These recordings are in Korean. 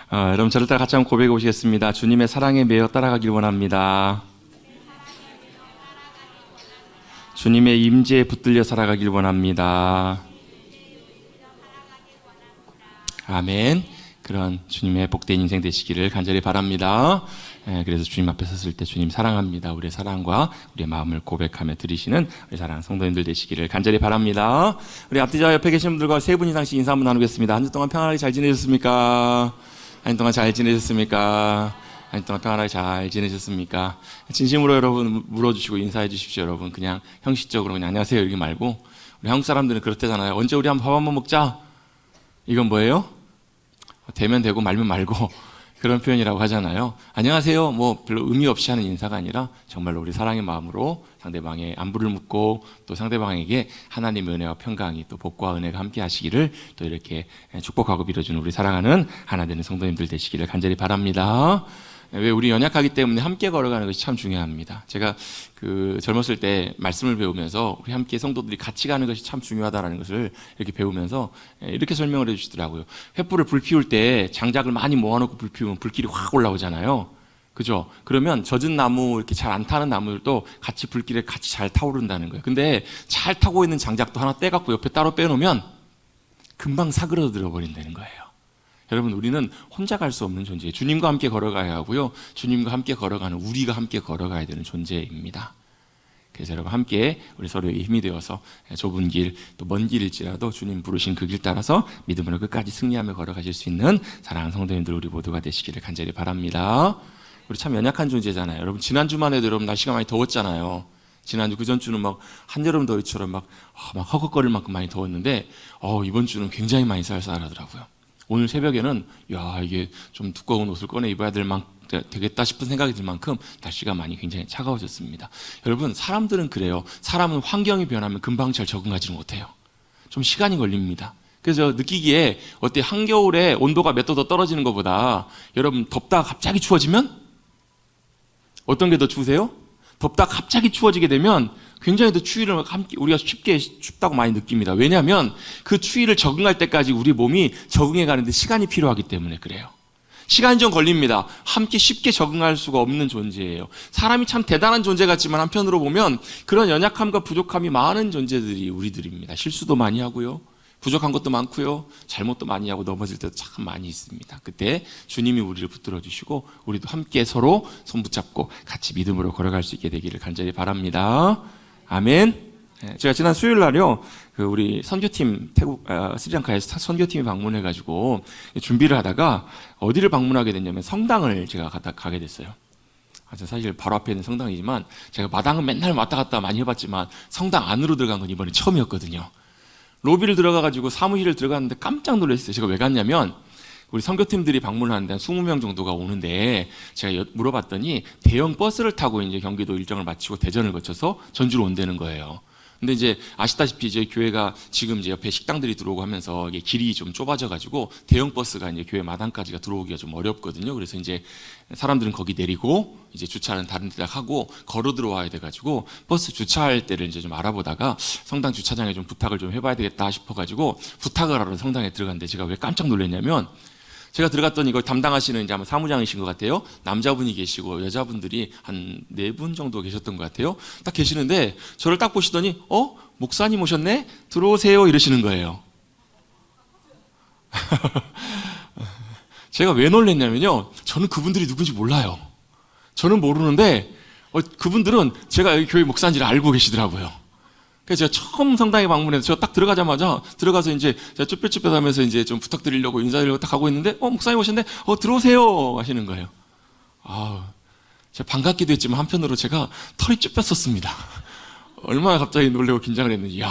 여러분 저를 따라 같이 한번 고백해 보시겠습니다. 주님의 사랑에 매여 따라가길 원합니다. 주님의 임재에 붙들려 살아가길 원합니다. 아멘. 그런 주님의 복된 인생 되시기를 간절히 바랍니다. 그래서 주님 앞에 섰을 때 주님 사랑합니다. 우리의 사랑과 우리의 마음을 고백하며 드리시는 우리 사랑하는 성도님들 되시기를 간절히 바랍니다. 우리 앞뒤 저 옆에 계신 분들과 세 분 이상씩 인사 한번 나누겠습니다. 한 주 동안 평안하게 잘 지내셨습니까? 한 주 동안 잘 지내셨습니까? 한 주 동안 평안하게 잘 지내셨습니까? 진심으로 여러분 물어주시고 인사해 주십시오. 여러분 그냥 형식적으로 그냥 안녕하세요 이렇게 말고, 우리 한국 사람들은 그렇대잖아요. 언제 우리 한번 밥 한번 먹자. 이건 뭐예요? 되면 되고 말면 말고 그런 표현이라고 하잖아요. 안녕하세요 뭐 별로 의미 없이 하는 인사가 아니라 정말로 우리 사랑의 마음으로 상대방의 안부를 묻고 또 상대방에게 하나님의 은혜와 평강이 또 복과 은혜가 함께 하시기를 또 이렇게 축복하고 빌어주는 우리 사랑하는 하나 되는 성도님들 되시기를 간절히 바랍니다. 왜 우리 연약하기 때문에 함께 걸어가는 것이 참 중요합니다. 제가 젊었을 때 말씀을 배우면서 우리 함께 성도들이 같이 가는 것이 참 중요하다는 것을 이렇게 배우면서 이렇게 설명을 해주시더라고요. 횃불을 불 피울 때 장작을 많이 모아놓고 불 피우면 불길이 확 올라오잖아요. 그죠? 그러면 젖은 나무, 이렇게 잘 안 타는 나무들도 같이 불길에 같이 잘 타오른다는 거예요. 근데 잘 타고 있는 장작도 하나 떼갖고 옆에 따로 빼놓으면 금방 사그러들어 버린다는 거예요. 여러분 우리는 혼자 갈 수 없는 존재예요. 주님과 함께 걸어가야 하고요. 주님과 함께 걸어가는 우리가 함께 걸어가야 되는 존재입니다. 그래서 여러분 함께 우리 서로의 힘이 되어서 좁은 길, 또 먼 길일지라도 주님 부르신 그 길 따라서 믿음으로 끝까지 승리하며 걸어가실 수 있는 사랑하는 성도님들 우리 모두가 되시기를 간절히 바랍니다. 우리 참 연약한 존재잖아요. 여러분 지난주만 해도 여러분 날씨가 많이 더웠잖아요. 지난주 그전주는 막 한여름 더위처럼 막 허걱거릴 만큼 많이 더웠는데 이번 주는 굉장히 많이 쌀쌀하더라고요. 오늘 새벽에는 이게 좀 두꺼운 옷을 꺼내 입어야 되겠다 싶은 생각이 들 만큼 날씨가 많이 굉장히 차가워졌습니다. 여러분 사람들은 그래요. 사람은 환경이 변하면 금방 잘 적응하지 못해요. 좀 시간이 걸립니다. 그래서 느끼기에 어때, 한겨울에 온도가 몇 도 더 떨어지는 것보다 여러분 덥다가 갑자기 추워지면 어떤 게 더 추우세요? 덥다가 갑자기 추워지게 되면 굉장히 더 추위를 우리가 쉽게 춥다고 많이 느낍니다. 왜냐하면 그 추위를 적응할 때까지 우리 몸이 적응해 가는데 시간이 필요하기 때문에 그래요. 시간이 좀 걸립니다. 함께 쉽게 적응할 수가 없는 존재예요. 사람이 참 대단한 존재 같지만 한편으로 보면 그런 연약함과 부족함이 많은 존재들이 우리들입니다. 실수도 많이 하고요. 부족한 것도 많고요. 잘못도 많이 하고 넘어질 때도 참 많이 있습니다. 그때 주님이 우리를 붙들어 주시고 우리도 함께 서로 손 붙잡고 같이 믿음으로 걸어갈 수 있게 되기를 간절히 바랍니다. 아멘. 제가 지난 수요일 날요, 우리 선교팀 스리랑카에서 선교팀이 방문해가지고 준비를 하다가 어디를 방문하게 됐냐면 성당을 제가 가게 됐어요. 사실 바로 앞에 있는 성당이지만 제가 마당은 맨날 왔다 갔다 많이 해봤지만 성당 안으로 들어간 건 이번이 처음이었거든요. 로비를 들어가가지고 사무실을 들어갔는데 깜짝 놀랐어요. 제가 왜 갔냐면 우리 선교팀들이 방문하는데 한 20명 정도가 오는데 제가 물어봤더니 대형 버스를 타고 이제 경기도 일정을 마치고 대전을 거쳐서 전주로 온다는 거예요. 근데 이제 아시다시피 이제 교회가 지금 이제 옆에 식당들이 들어오고 하면서 이게 길이 좀 좁아져가지고 대형 버스가 이제 교회 마당까지가 들어오기가 좀 어렵거든요. 그래서 이제 사람들은 거기 내리고 이제 주차는 다른 데다 하고 걸어 들어와야 돼가지고 버스 주차할 때를 이제 좀 알아보다가 성당 주차장에 좀 부탁을 좀 해봐야 되겠다 싶어가지고 부탁을 하러 성당에 들어갔는데 제가 왜 깜짝 놀랐냐면 제가 들어갔더니 이걸 담당하시는 이제 아마 사무장이신 것 같아요. 남자분이 계시고 여자분들이 한 4분 정도 계셨던 것 같아요. 딱 계시는데 저를 딱 보시더니 목사님 오셨네? 들어오세요 이러시는 거예요. 제가 왜 놀랐냐면요, 저는 그분들이 누군지 몰라요. 저는 모르는데 그분들은 제가 여기 교회 목사인지를 알고 계시더라고요. 그래서 제가 처음 성당에 방문해서 제가 딱 들어가서 이제 제가 쭈뼛쭈뼛 하면서 이제 좀 부탁드리려고 인사드리려고 딱 가고 있는데 목사님 오셨네? 들어오세요 하시는 거예요. 제가 반갑기도 했지만 한편으로 제가 털이 쭈뼛었습니다. 얼마나 갑자기 놀래고 긴장을 했는지,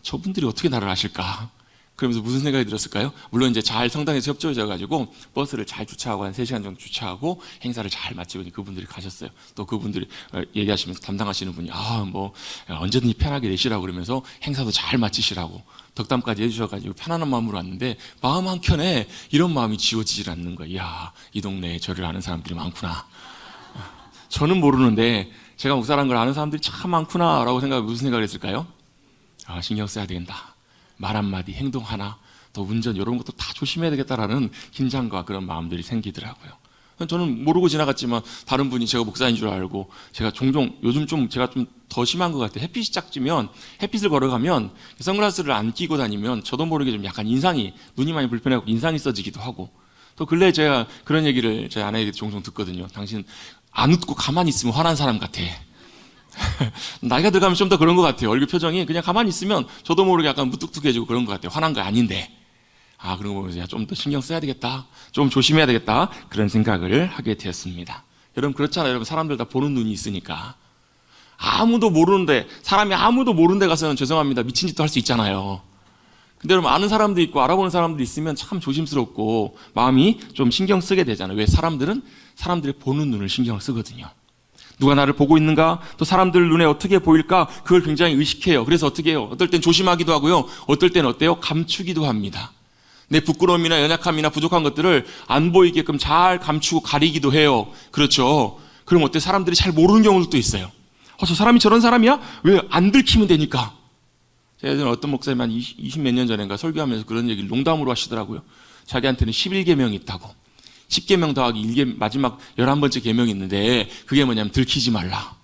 저분들이 어떻게 나를 아실까? 그러면서 무슨 생각이 들었을까요? 물론 이제 잘 성당에서 협조해져가지고 버스를 잘 주차하고 한 3시간 정도 주차하고 행사를 잘 마치고 그분들이 가셨어요. 또 그분들이 얘기하시면서 담당하시는 분이 언제든지 편하게 내시라고 그러면서 행사도 잘 마치시라고 덕담까지 해주셔가지고 편안한 마음으로 왔는데 마음 한켠에 이런 마음이 지워지질 않는 거예요. 이 동네에 저를 아는 사람들이 많구나. 저는 모르는데 제가 목사라는 걸 아는 사람들이 참 많구나 라고 무슨 생각을 했을까요? 신경 써야 된다. 말 한마디, 행동 하나, 또 운전 이런 것도 다 조심해야 되겠다라는 긴장과 그런 마음들이 생기더라고요. 저는 모르고 지나갔지만 다른 분이 제가 목사인 줄 알고, 제가 종종 요즘 제가 좀 더 심한 것 같아요. 햇빛이 쫙 찌면, 햇빛을 걸어가면 선글라스를 안 끼고 다니면 저도 모르게 좀 약간 눈이 많이 불편하고 인상이 써지기도 하고, 또 근래에 제가 그런 얘기를 제 아내에게 종종 듣거든요. 당신 안 웃고 가만히 있으면 화난 사람 같아. 나이가 들어가면 좀 더 그런 것 같아요. 얼굴 표정이 그냥 가만히 있으면 저도 모르게 약간 무뚝뚝해지고 그런 것 같아요. 화난 거 아닌데. 그런 거 보면서 좀 더 신경 써야 되겠다, 좀 조심해야 되겠다, 그런 생각을 하게 되었습니다. 여러분 그렇잖아요. 여러분 사람들 다 보는 눈이 있으니까. 사람이 아무도 모르는 데 가서는 죄송합니다, 미친 짓도 할 수 있잖아요. 근데 여러분 아는 사람도 있고 알아보는 사람도 있으면 참 조심스럽고 마음이 좀 신경 쓰게 되잖아요. 왜? 사람들의 보는 눈을 신경을 쓰거든요. 누가 나를 보고 있는가, 또 사람들 눈에 어떻게 보일까, 그걸 굉장히 의식해요. 그래서 어떻게 해요? 어떨 땐 조심하기도 하고요, 어떨 땐 어때요? 감추기도 합니다. 내 부끄러움이나 연약함이나 부족한 것들을 안 보이게끔 잘 감추고 가리기도 해요. 그렇죠? 그럼 어때? 사람들이 잘 모르는 경우도 있어요. 저 사람이 저런 사람이야? 왜? 안 들키면 되니까. 제가 예전에 어떤 목사님 한 20 몇 년 전인가 설교하면서 그런 얘기를 농담으로 하시더라고요. 자기한테는 11계명이 있다고. 10계명 더하기 마지막 11번째 계명이 있는데 그게 뭐냐면 들키지 말라.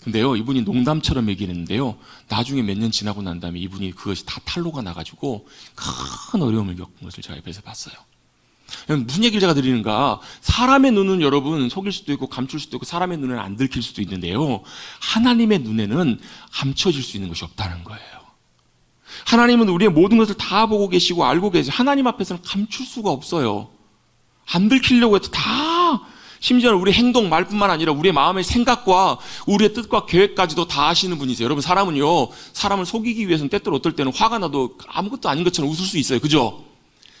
근데요, 이분이 농담처럼 얘기를 했는데요, 나중에 몇 년 지나고 난 다음에 이분이 그것이 다 탄로가 나가지고 큰 어려움을 겪은 것을 제가 옆에서 봤어요. 무슨 얘기를 제가 드리는가? 사람의 눈은 여러분 속일 수도 있고 감출 수도 있고 사람의 눈에는 안 들킬 수도 있는데요, 하나님의 눈에는 감춰질 수 있는 것이 없다는 거예요. 하나님은 우리의 모든 것을 다 보고 계시고 알고 계세요. 하나님 앞에서는 감출 수가 없어요. 안 들키려고 해도 다, 심지어는 우리 행동, 말뿐만 아니라 우리의 마음의 생각과 우리의 뜻과 계획까지도 다 아시는 분이세요. 여러분 사람을 속이기 위해서는 때때로 어떨 때는 화가 나도 아무것도 아닌 것처럼 웃을 수 있어요. 그죠?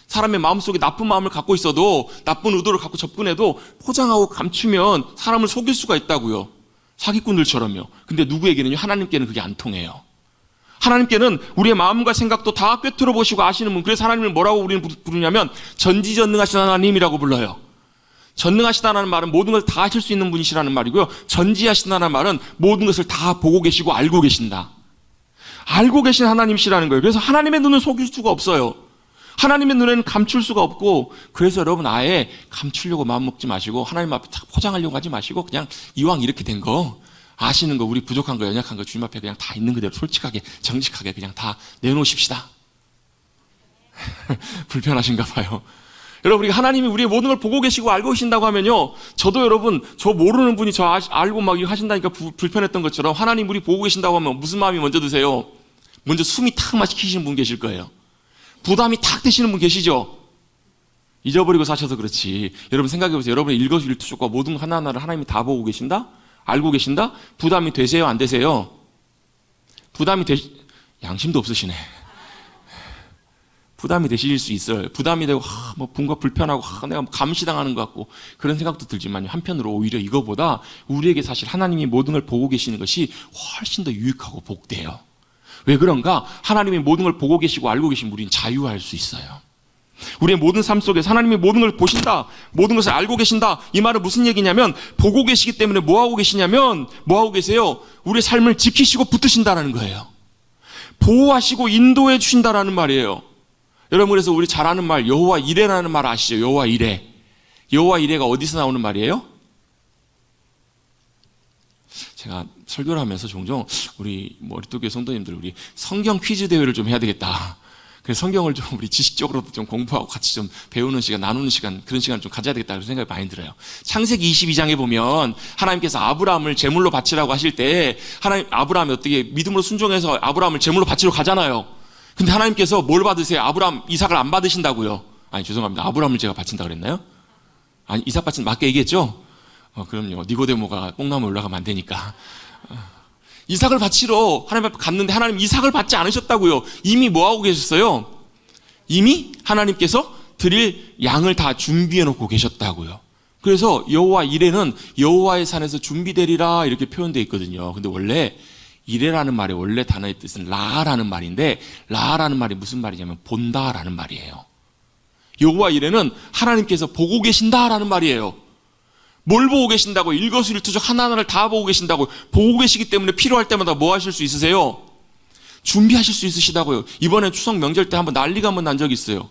사람의 마음속에 나쁜 마음을 갖고 있어도, 나쁜 의도를 갖고 접근해도 포장하고 감추면 사람을 속일 수가 있다고요. 사기꾼들처럼요. 근데 누구에게는요? 하나님께는 그게 안 통해요. 하나님께는 우리의 마음과 생각도 다 꿰뚫어 보시고 아시는 분. 그래서 하나님을 뭐라고 우리는 부르냐면 전지전능하신 하나님이라고 불러요. 전능하시다는 말은 모든 것을 다 하실 수 있는 분이시라는 말이고요, 전지하시다는 말은 모든 것을 다 보고 계시고 알고 계신다, 알고 계신 하나님이시라는 거예요. 그래서 하나님의 눈은 속일 수가 없어요. 하나님의 눈에는 감출 수가 없고, 그래서 여러분 아예 감추려고 마음먹지 마시고 하나님 앞에 딱 포장하려고 하지 마시고 그냥 이왕 이렇게 된 거, 아시는 거, 우리 부족한 거, 연약한 거 주님 앞에 그냥 다 있는 그대로 솔직하게 정직하게 그냥 다 내놓으십시다. 불편하신가 봐요. 여러분, 하나님이 우리의 모든 걸 보고 계시고 알고 계신다고 하면요, 저도 여러분, 저 모르는 분이 저 알고 막 하신다니까 불편했던 것처럼 하나님 우리 보고 계신다고 하면 무슨 마음이 먼저 드세요? 먼저 숨이 탁 막히시는 분 계실 거예요. 부담이 탁 되시는 분 계시죠? 잊어버리고 사셔서 그렇지. 여러분 생각해 보세요. 여러분의 일거수일투족과 모든 것 하나하나를 하나님이 다 보고 계신다? 알고 계신다? 부담이 되세요? 안 되세요? 양심도 없으시네. 부담이 되실 수 있어요. 부담이 되고 뭔가 불편하고 내가 감시당하는 것 같고 그런 생각도 들지만, 한편으로 오히려 이거보다 우리에게 사실 하나님이 모든 걸 보고 계시는 것이 훨씬 더 유익하고 복돼요. 왜 그런가? 하나님이 모든 걸 보고 계시고 알고 계시면 우리는 자유할 수 있어요. 우리의 모든 삶 속에서 하나님이 모든 걸 보신다, 모든 것을 알고 계신다, 이 말은 무슨 얘기냐면, 보고 계시기 때문에 뭐하고 계시냐면, 뭐하고 계세요? 우리의 삶을 지키시고 붙드신다는 거예요. 보호하시고 인도해 주신다라는 말이에요. 여러분, 그래서 우리 잘 아는 말, 여호와 이레라는 말 아시죠? 여호와 이레. 여호와 이레가 어디서 나오는 말이에요? 제가 설교를 하면서 종종 우리 머리도 교회 성도님들, 우리 성경 퀴즈 대회를 좀 해야 되겠다. 그래서 성경을 좀 우리 지식적으로도 좀 공부하고 같이 좀 배우는 시간, 나누는 시간, 그런 시간을 좀 가져야 되겠다, 그런 생각이 많이 들어요. 창세기 22장에 보면 하나님께서 아브라함을 제물로 바치라고 하실 때, 아브라함이 어떻게 믿음으로 순종해서 아브라함을 제물로 바치러 가잖아요. 근데 하나님께서 뭘 받으세요? 이삭을 안 받으신다고요. 아니, 죄송합니다. 아브라함을 제가 바친다 그랬나요? 아니, 이삭 바친, 맞게 얘기했죠? 그럼요. 니고데모가 뽕나무에 올라가면 안 되니까. 이삭을 바치러 하나님 앞에 갔는데 하나님 이삭을 받지 않으셨다고요. 이미 뭐하고 계셨어요? 이미 하나님께서 드릴 양을 다 준비해 놓고 계셨다고요. 그래서 여호와 이레는 여호와의 산에서 준비되리라 이렇게 표현되어 있거든요. 근데 원래 이레라는 말의 원래 단어의 뜻은 라라는 말인데, 라라는 말이 무슨 말이냐면 본다라는 말이에요. 여호와 이레는 하나님께서 보고 계신다라는 말이에요. 뭘 보고 계신다고? 일거수일투족 하나하나를 다 보고 계신다고. 보고 계시기 때문에 필요할 때마다 뭐 하실 수 있으세요? 준비하실 수 있으시다고요. 이번에 추석 명절 때 한번 난리가 한번 난 적이 있어요.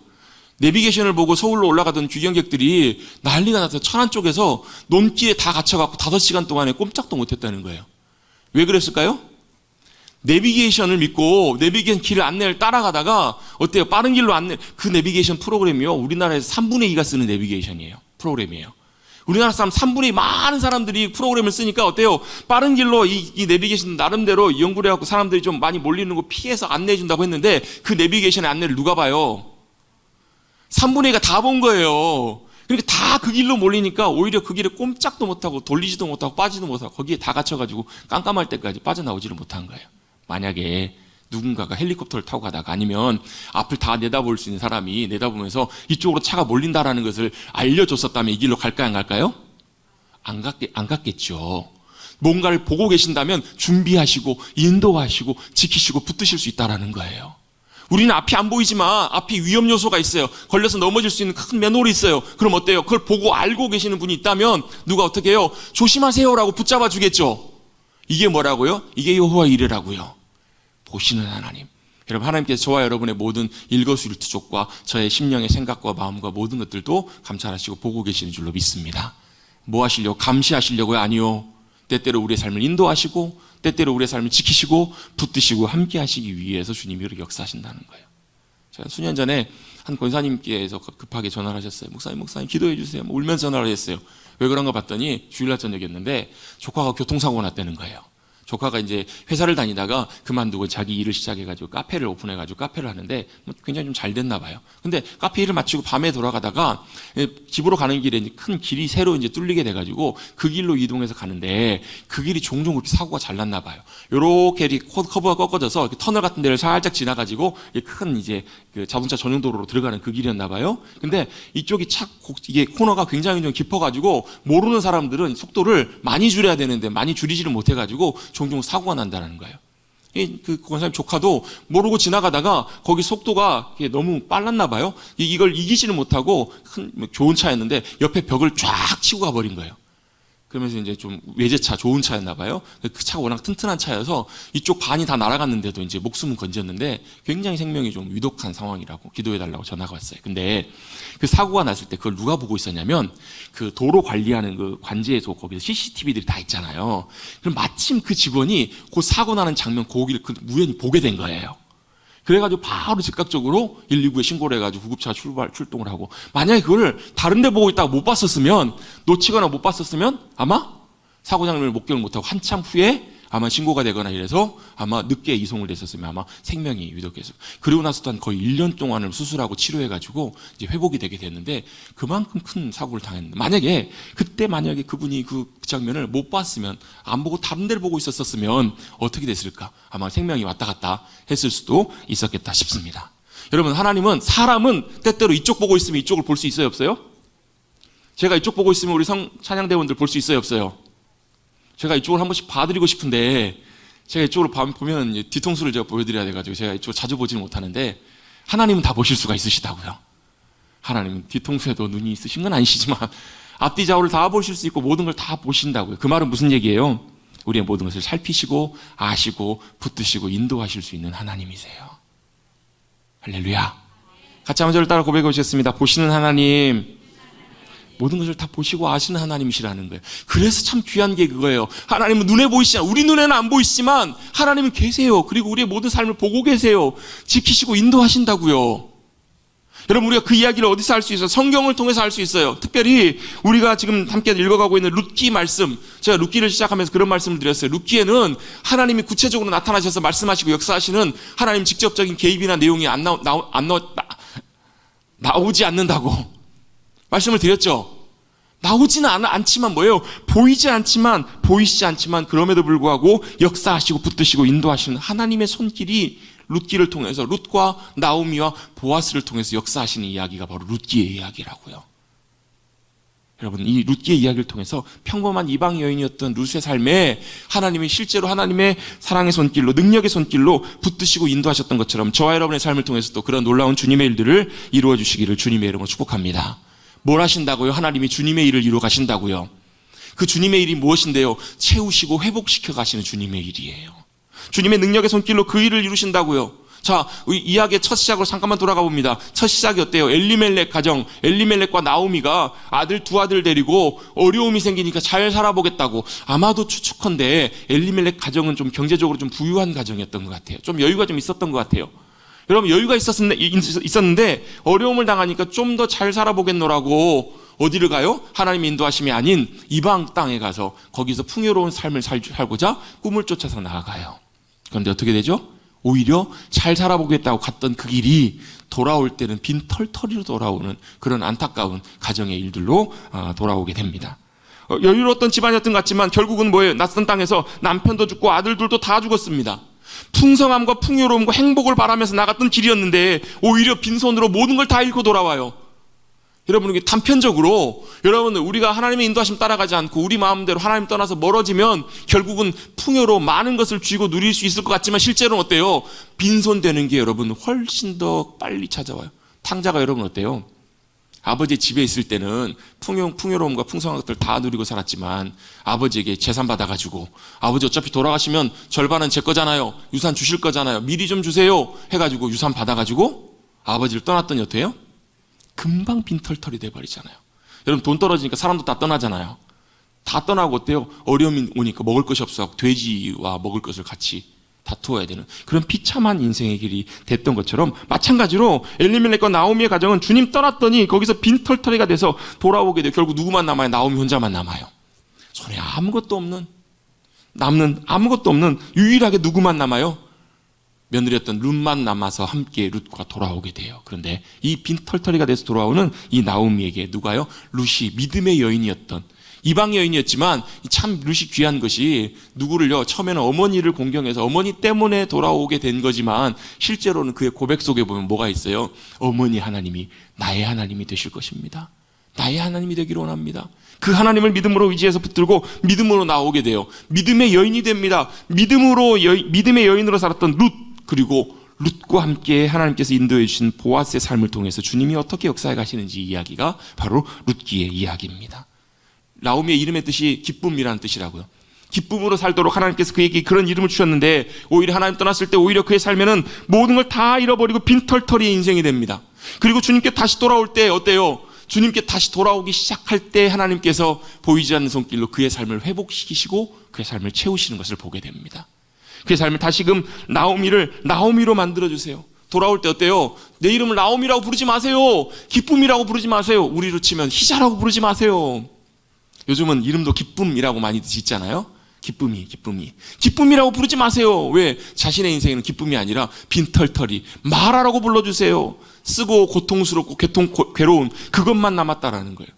내비게이션을 보고 서울로 올라가던 귀경객들이 난리가 나서 천안 쪽에서 논길에 다 갇혀갖고 5시간 동안에 꼼짝도 못했다는 거예요. 왜 그랬을까요? 내비게이션을 믿고 내비게이션 길 안내를 따라가다가 어때요? 빠른 길로 그 내비게이션 프로그램이요. 우리나라에서 3분의 2가 쓰는 내비게이션이에요. 프로그램이에요. 우리나라 사람 3분의 2 많은 사람들이 프로그램을 쓰니까 어때요? 빠른 길로 이 내비게이션 나름대로 연구를 해갖고 사람들이 좀 많이 몰리는 거 피해서 안내해준다고 했는데 그 내비게이션의 안내를 누가 봐요? 3분의 2가 다 본 거예요. 그러니까 다 그 길로 몰리니까 오히려 그 길에 꼼짝도 못하고 돌리지도 못하고 빠지도 못하고 거기에 다 갇혀가지고 깜깜할 때까지 빠져나오지를 못한 거예요. 만약에 누군가가 헬리콥터를 타고 가다가 아니면 앞을 다 내다볼 수 있는 사람이 내다보면서 이쪽으로 차가 몰린다라는 것을 알려줬었다면 이 길로 갈까요? 안 갈까요? 안 갔겠죠. 뭔가를 보고 계신다면 준비하시고 인도하시고 지키시고 붙드실 수 있다라는 거예요. 우리는 앞이 안 보이지만 앞이 위험 요소가 있어요. 걸려서 넘어질 수 있는 큰 맨홀이 있어요. 그럼 어때요? 그걸 보고 알고 계시는 분이 있다면 누가 어떻게 해요? 조심하세요라고 붙잡아 주겠죠. 이게 뭐라고요? 이게 여호와의 일이라고요. 보시는 하나님. 여러분, 하나님께서 저와 여러분의 모든 일거수일투족과 저의 심령의 생각과 마음과 모든 것들도 감찰하시고 보고 계시는 줄로 믿습니다. 뭐 하시려고? 감시하시려고요? 아니요. 때때로 우리의 삶을 인도하시고 때때로 우리의 삶을 지키시고 붙드시고 함께 하시기 위해서 주님이 이렇게 역사하신다는 거예요. 제가 수년 전에 한 권사님께서 급하게 전화를 하셨어요. 목사님 기도해 주세요. 울면서 전화를 했어요. 왜 그런가 봤더니 주일날 저녁이었는데 조카가 교통사고가 났다는 거예요. 조카가 이제 회사를 다니다가 그만두고 자기 일을 시작해가지고 카페를 오픈해가지고 카페를 하는데 굉장히 좀 잘 됐나 봐요. 근데 카페 일을 마치고 밤에 돌아가다가 집으로 가는 길에 큰 길이 새로 이제 뚫리게 돼가지고 그 길로 이동해서 가는데 그 길이 종종 그렇게 사고가 잘 났나 봐요. 요렇게 커브가 꺾어져서 터널 같은 데를 살짝 지나가지고 큰 이제 그 자동차 전용 도로로 들어가는 그 길이었나 봐요. 근데 이쪽이 이게 코너가 굉장히 좀 깊어가지고 모르는 사람들은 속도를 많이 줄여야 되는데 많이 줄이지를 못해가지고 종종 사고가 난다는 거예요. 그 권사님 조카도 모르고 지나가다가 거기 속도가 너무 빨랐나 봐요. 이걸 이기지를 못하고 좋은 차였는데 옆에 벽을 쫙 치고 가버린 거예요. 그러면서 이제 좀 외제차, 좋은 차였나 봐요. 그 차가 워낙 튼튼한 차여서 이쪽 반이 다 날아갔는데도 이제 목숨은 건졌는데 굉장히 생명이 좀 위독한 상황이라고 기도해달라고 전화가 왔어요. 근데 그 사고가 났을 때 그걸 누가 보고 있었냐면 그 도로 관리하는 그 관제소 거기서 CCTV들이 다 있잖아요. 그럼 마침 그 직원이 그 사고 나는 장면 거기를 우연히 보게 된 거예요. 그래가지고 바로 즉각적으로 119에 신고를 해가지고 구급차가 출동을 하고, 만약에 그걸 다른 데 보고 있다가 못 봤었으면, 놓치거나 못 봤었으면 아마 사고 장면을 목격을 못하고 한참 후에 아마 신고가 되거나 이래서 아마 늦게 이송을 됐었으면 아마 생명이 위독해서, 그리고 나서 또한 거의 1년 동안을 수술하고 치료해가지고 이제 회복이 되게 됐는데 그만큼 큰 사고를 당했는데, 만약에 그분이 그 장면을 못 봤으면, 안 보고 다른 데를 보고 있었으면 어떻게 됐을까? 아마 생명이 왔다 갔다 했을 수도 있었겠다 싶습니다. 여러분, 사람은 때때로 이쪽 보고 있으면 이쪽을 볼 수 있어요, 없어요? 제가 이쪽 보고 있으면 우리 찬양대원들 볼 수 있어요, 없어요? 제가 이쪽을 한 번씩 봐드리고 싶은데, 제가 이쪽으로 보면 뒤통수를 제가 보여드려야 돼가지고 제가 이쪽을 자주 보지는 못하는데, 하나님은 다 보실 수가 있으시다고요. 하나님은 뒤통수에도 눈이 있으신 건 아니시지만 앞뒤 좌우를 다 보실 수 있고 모든 걸 다 보신다고요. 그 말은 무슨 얘기예요? 우리의 모든 것을 살피시고 아시고 붙드시고 인도하실 수 있는 하나님이세요. 할렐루야. 같이 한번 저를 따라 고백해 보시겠습니다. 보시는 하나님, 모든 것을 다 보시고 아시는 하나님이시라는 거예요. 그래서 참 귀한 게 그거예요. 하나님은 눈에 보이시잖아요. 우리 눈에는 안 보이시지만 하나님은 계세요. 그리고 우리의 모든 삶을 보고 계세요. 지키시고 인도하신다고요. 여러분, 우리가 그 이야기를 어디서 할 수 있어요? 성경을 통해서 할 수 있어요. 특별히 우리가 지금 함께 읽어가고 있는 룻기 말씀, 제가 룻기를 시작하면서 그런 말씀을 드렸어요. 룻기에는 하나님이 구체적으로 나타나셔서 말씀하시고 역사하시는 하나님 직접적인 개입이나 내용이 나오지 않는다고 말씀을 드렸죠. 나오지는 않지만 뭐예요? 보이시지 않지만 그럼에도 불구하고 역사하시고 붙드시고 인도하시는 하나님의 손길이 룻기를 통해서, 룻과 나오미와 보아스를 통해서 역사하시는 이야기가 바로 룻기의 이야기라고요. 여러분, 이 룻기의 이야기를 통해서 평범한 이방 여인이었던 룻의 삶에 하나님이 실제로 하나님의 사랑의 손길로, 능력의 손길로 붙드시고 인도하셨던 것처럼 저와 여러분의 삶을 통해서도 그런 놀라운 주님의 일들을 이루어 주시기를 주님의 이름으로 축복합니다. 뭘 하신다고요? 하나님이 주님의 일을 이루어 가신다고요. 그 주님의 일이 무엇인데요? 채우시고 회복시켜 가시는 주님의 일이에요. 주님의 능력의 손길로 그 일을 이루신다고요. 자, 우리 이야기의 첫 시작으로 잠깐만 돌아가 봅니다. 첫 시작이 어때요? 엘리멜렉 가정, 엘리멜렉과 나오미가 두 아들 데리고 어려움이 생기니까 잘 살아보겠다고. 아마도 추측컨대 엘리멜렉 가정은 좀 경제적으로 좀 부유한 가정이었던 것 같아요. 좀 여유가 좀 있었던 것 같아요. 여러분, 여유가 있었는데 어려움을 당하니까 좀 더 잘 살아보겠노라고 어디를 가요? 하나님의 인도하심이 아닌 이방 땅에 가서 거기서 풍요로운 삶을 살고자 꿈을 쫓아서 나아가요. 그런데 어떻게 되죠? 오히려 잘 살아보겠다고 갔던 그 길이 돌아올 때는 빈털터리로 돌아오는 그런 안타까운 가정의 일들로 돌아오게 됩니다. 여유로웠던 집안이었던 것 같지만 결국은 뭐예요? 낯선 땅에서 남편도 죽고 아들들도 다 죽었습니다. 풍성함과 풍요로움과 행복을 바라면서 나갔던 길이었는데 오히려 빈손으로 모든 걸 다 잃고 돌아와요. 여러분, 이게 단편적으로 여러분, 우리가 하나님의 인도하심 따라가지 않고 우리 마음대로 하나님 떠나서 멀어지면 결국은 풍요로 많은 것을 쥐고 누릴 수 있을 것 같지만 실제로는 어때요? 빈손 되는 게 여러분 훨씬 더 빨리 찾아와요. 탕자가 여러분 어때요? 아버지 집에 있을 때는 풍요로움과 풍성한 것들 다 누리고 살았지만 아버지에게 재산 받아가지고 아버지 어차피 돌아가시면 절반은 제 거잖아요. 유산 주실 거잖아요. 미리 좀 주세요 해가지고 유산 받아가지고 아버지를 떠났더니 어때요? 금방 빈털털이 돼버리잖아요. 여러분, 돈 떨어지니까 사람도 다 떠나잖아요. 다 떠나고 어때요? 어려움이 오니까 먹을 것이 없어 돼지와 먹을 것을 같이 다투어야 되는 그런 비참한 인생의 길이 됐던 것처럼 마찬가지로 엘리멜렉과 나오미의 가정은 주님 떠났더니 거기서 빈털터리가 돼서 돌아오게 돼요. 결국 누구만 남아요? 나오미 혼자만 남아요. 손에 아무것도 없는 유일하게 누구만 남아요? 며느리였던 룻만 남아서 함께 룻과 돌아오게 돼요. 그런데 이 빈털터리가 돼서 돌아오는 이 나오미에게 누가요? 룻이 믿음의 여인이었던 이방 여인이었지만 참 룻이 귀한 것이 누구를요? 처음에는 어머니를 공경해서 어머니 때문에 돌아오게 된 거지만 실제로는 그의 고백 속에 보면 뭐가 있어요? 어머니 하나님이 나의 하나님이 되실 것입니다. 나의 하나님이 되기를 원합니다. 그 하나님을 믿음으로 의지해서 붙들고 믿음으로 나오게 돼요. 믿음의 여인이 됩니다. 믿음의 여인으로 살았던 룻, 그리고 룻과 함께 하나님께서 인도해 주신 보아스의 삶을 통해서 주님이 어떻게 역사해 가시는지 이야기가 바로 룻기의 이야기입니다. 나오미의 이름의 뜻이 기쁨이라는 뜻이라고요. 기쁨으로 살도록 하나님께서 그에게 그런 이름을 주셨는데 오히려 하나님 떠났을 때 오히려 그의 삶에는 모든 걸 다 잃어버리고 빈털터리의 인생이 됩니다. 그리고 주님께 다시 돌아올 때 어때요? 주님께 다시 돌아오기 시작할 때 하나님께서 보이지 않는 손길로 그의 삶을 회복시키시고 그의 삶을 채우시는 것을 보게 됩니다. 그의 삶을 다시금 나오미로 만들어주세요. 돌아올 때 어때요? 내 이름을 나오미라고 부르지 마세요. 기쁨이라고 부르지 마세요. 우리로 치면 희자라고 부르지 마세요. 요즘은 이름도 기쁨이라고 많이 짓잖아요. 기쁨이라고 부르지 마세요. 왜? 자신의 인생에는 기쁨이 아니라 빈털터리 마라라고 불러주세요. 쓰고 고통스럽고 괴로운 그것만 남았다라는 거예요.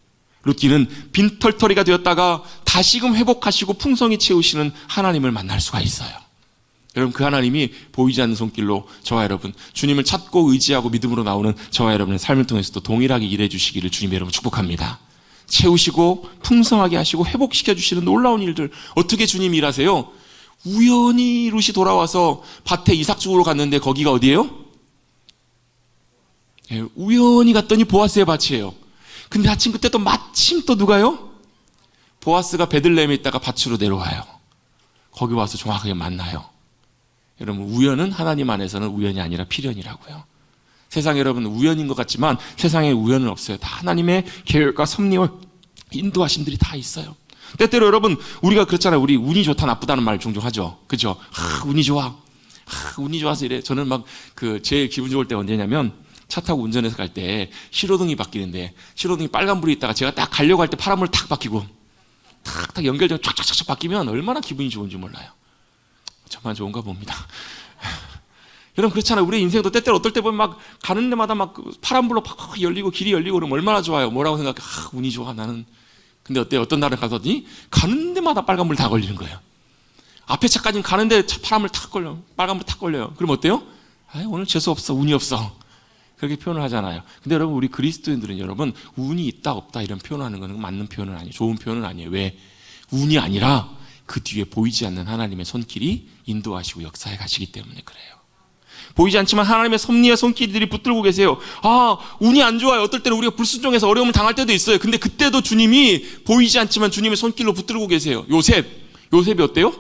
룻기는 빈털터리가 되었다가 다시금 회복하시고 풍성히 채우시는 하나님을 만날 수가 있어요. 여러분, 그 하나님이 보이지 않는 손길로 저와 여러분, 주님을 찾고 의지하고 믿음으로 나오는 저와 여러분의 삶을 통해서도 동일하게 일해 주시기를 주님 여러분 축복합니다. 채우시고 풍성하게 하시고 회복시켜 주시는 놀라운 일들. 어떻게 주님이 일하세요? 우연히 룻이 돌아와서 밭에 이삭 주우러 갔는데 거기가 어디예요? 우연히 갔더니 보아스의 밭이에요. 근데 아침 그때 또 마침 또 누가요? 보아스가 베들레헴에 있다가 밭으로 내려와요. 거기 와서 정확하게 만나요. 여러분, 우연은 하나님 안에서는 우연이 아니라 필연이라고요. 세상 여러분 우연인 것 같지만 세상에 우연은 없어요. 다 하나님의 계획과 섭리와 인도하심들이 다 있어요. 때때로 여러분 우리가 그렇잖아요. 우리 운이 좋다 나쁘다는 말 종종 하죠. 그죠? 운이 좋아. 운이 좋아서 이래. 저는 막 제일 기분 좋을 때 언제냐면 차 타고 운전해서 갈 때 신호등이 바뀌는데 신호등이 빨간불이 있다가 제가 딱 가려고 할 때 파란불 탁 바뀌고 탁탁 연결되고 촥촥촥 바뀌면 얼마나 기분이 좋은지 몰라요. 정말 좋은가 봅니다. 여러분 그렇잖아요. 우리 인생도 때때로 어떨 때 보면 막 가는 데마다 막 파란불로 팍 열리고 길이 열리고 그러면 얼마나 좋아요. 뭐라고 생각해? 운이 좋아 나는. 근데 어때요? 어떤 날은 가더니 가는 데마다 빨간불 다 걸리는 거예요. 앞에 차까지는 가는데 파란불 탁 걸려. 빨간불 탁 걸려요. 그럼 어때요? 오늘 재수 없어. 운이 없어. 그렇게 표현을 하잖아요. 근데 여러분 우리 그리스도인들은 여러분 운이 있다 없다 이런 표현하는 거는 맞는 표현은 아니에요. 좋은 표현은 아니에요. 왜? 운이 아니라 그 뒤에 보이지 않는 하나님의 손길이 인도하시고 역사해 가시기 때문에 그래요. 보이지 않지만 하나님의 섭리의 손길들이 붙들고 계세요. 운이 안 좋아요. 어떨 때는 우리가 불순종해서 어려움을 당할 때도 있어요. 근데 그때도 주님이 보이지 않지만 주님의 손길로 붙들고 계세요. 요셉이 어때요?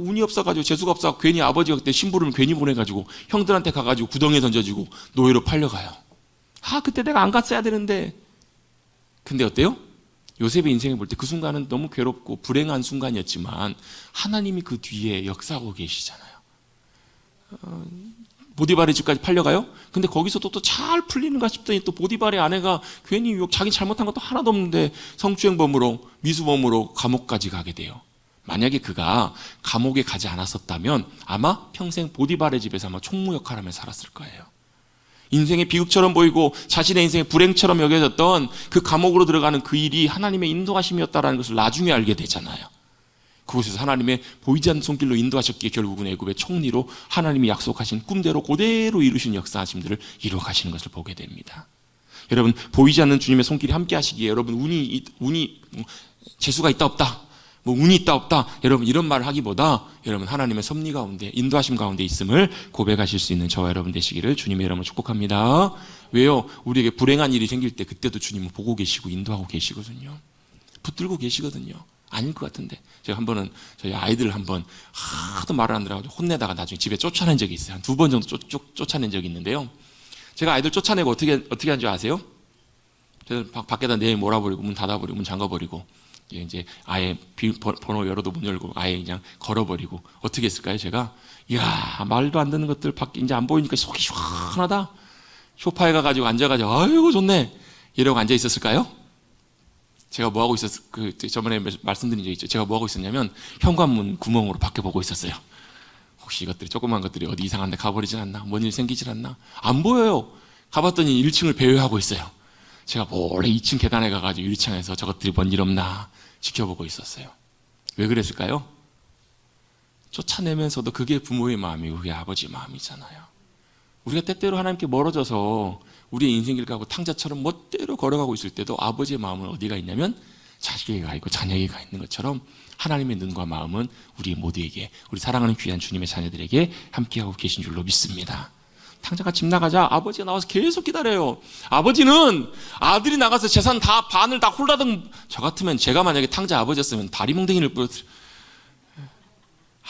운이 없어가지고 재수가 없어서 괜히 아버지가 그때 심부름을 괜히 보내가지고 형들한테 가가지고 구덩이에 던져지고 노예로 팔려가요. 그때 내가 안 갔어야 되는데. 근데 어때요? 요셉의 인생을 볼 때 그 순간은 너무 괴롭고 불행한 순간이었지만 하나님이 그 뒤에 역사하고 계시잖아요. 보디발의 집까지 팔려가요? 근데 거기서도 또 잘 풀리는가 싶더니 또 보디발의 아내가 괜히 자기 잘못한 것도 하나도 없는데 성추행범으로, 미수범으로 감옥까지 가게 돼요. 만약에 그가 감옥에 가지 않았었다면 아마 평생 보디발의 집에서 아마 총무 역할을 하며 살았을 거예요. 인생의 비극처럼 보이고 자신의 인생의 불행처럼 여겨졌던 그 감옥으로 들어가는 그 일이 하나님의 인도하심이었다는 것을 나중에 알게 되잖아요. 그곳에서 하나님의 보이지 않는 손길로 인도하셨기에 결국은 애굽의 총리로 하나님이 약속하신 꿈대로 그대로 이루신 역사하심들을 이루어 가시는 것을 보게 됩니다. 여러분, 보이지 않는 주님의 손길이 함께 하시기에 여러분 운이 재수가 있다 없다, 운이 있다 없다, 여러분 이런 말을 하기보다 여러분 하나님의 섭리 가운데 인도하심 가운데 있음을 고백하실 수 있는 저와 여러분 되시기를 주님의 이름으로 축복합니다. 왜요? 우리에게 불행한 일이 생길 때 그때도 주님은 보고 계시고 인도하고 계시거든요. 붙들고 계시거든요. 아닐 것 같은데 제가 한 번은 저희 아이들을 한번 하도 말을 안 들어가지고 혼내다가 나중에 집에 쫓아낸 적이 있어요. 한 2번 정도 쫓아낸 적이 있는데요. 제가 아이들 쫓아내고 어떻게 한 줄 아세요? 제가 밖에다 내일 몰아버리고 문 닫아버리고 문 잠가버리고 이제 아예 번호 열어도 못 열고 아예 그냥 걸어버리고 어떻게 했을까요? 제가 이야 말도 안 듣는 것들 밖에 이제 안 보이니까 속이 시원하다. 소파에 가가지고 앉아가지고 아이고 좋네 이러고 앉아 있었을까요? 제가 뭐하고 저번에 말씀드린 적 있죠. 제가 뭐하고 있었냐면 현관문 구멍으로 밖에 보고 있었어요. 혹시 이것들이 조그만 것들이 어디 이상한 데 가버리진 않나, 뭔 일 생기질 않나. 안 보여요. 가봤더니 1층을 배회하고 있어요. 제가 몰래 2층 계단에 가가지고 유리창에서 저것들이 뭔 일 없나 지켜보고 있었어요. 왜 그랬을까요? 쫓아내면서도 그게 부모의 마음이고 그게 아버지의 마음이잖아요. 우리가 때때로 하나님께 멀어져서 우리의 인생길 가고 탕자처럼 멋대로 걸어가고 있을 때도 아버지의 마음은 어디가 있냐면 자식에게 가 있고 자녀에게 가 있는 것처럼 하나님의 눈과 마음은 우리 모두에게, 우리 사랑하는 귀한 주님의 자녀들에게 함께하고 계신 줄로 믿습니다. 탕자가 집 나가자 아버지가 나와서 계속 기다려요. 아버지는 아들이 나가서 재산 다 반을 다 홀라당. 저 같으면 제가 만약에 탕자 아버지였으면 다리 몽댕이를 뿌렸어요.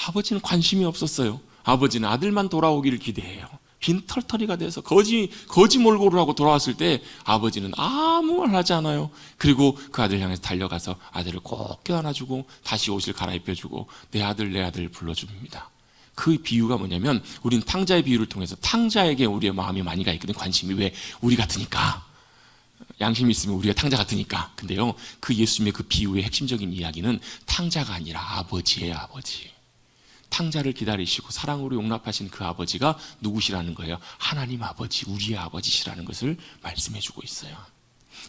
아버지는 관심이 없었어요. 아버지는 아들만 돌아오기를 기대해요. 빈털터리가 돼서 거지 몰골을 하고 돌아왔을 때 아버지는 아무 말 하지 않아요. 그리고 그 아들 향해서 달려가서 아들을 꼭 껴안아주고 다시 옷을 갈아입혀주고 내 아들 불러줍니다. 그 비유가 뭐냐면 우리는 탕자의 비유를 통해서 탕자에게 우리의 마음이 많이 가 있거든. 관심이. 왜? 우리 같으니까. 양심이 있으면 우리가 탕자 같으니까. 근데요, 그 예수님의 그 비유의 핵심적인 이야기는 탕자가 아니라 아버지예요. 아버지. 탕자를 기다리시고 사랑으로 용납하신 그 아버지가 누구시라는 거예요? 하나님 아버지, 우리의 아버지시라는 것을 말씀해주고 있어요.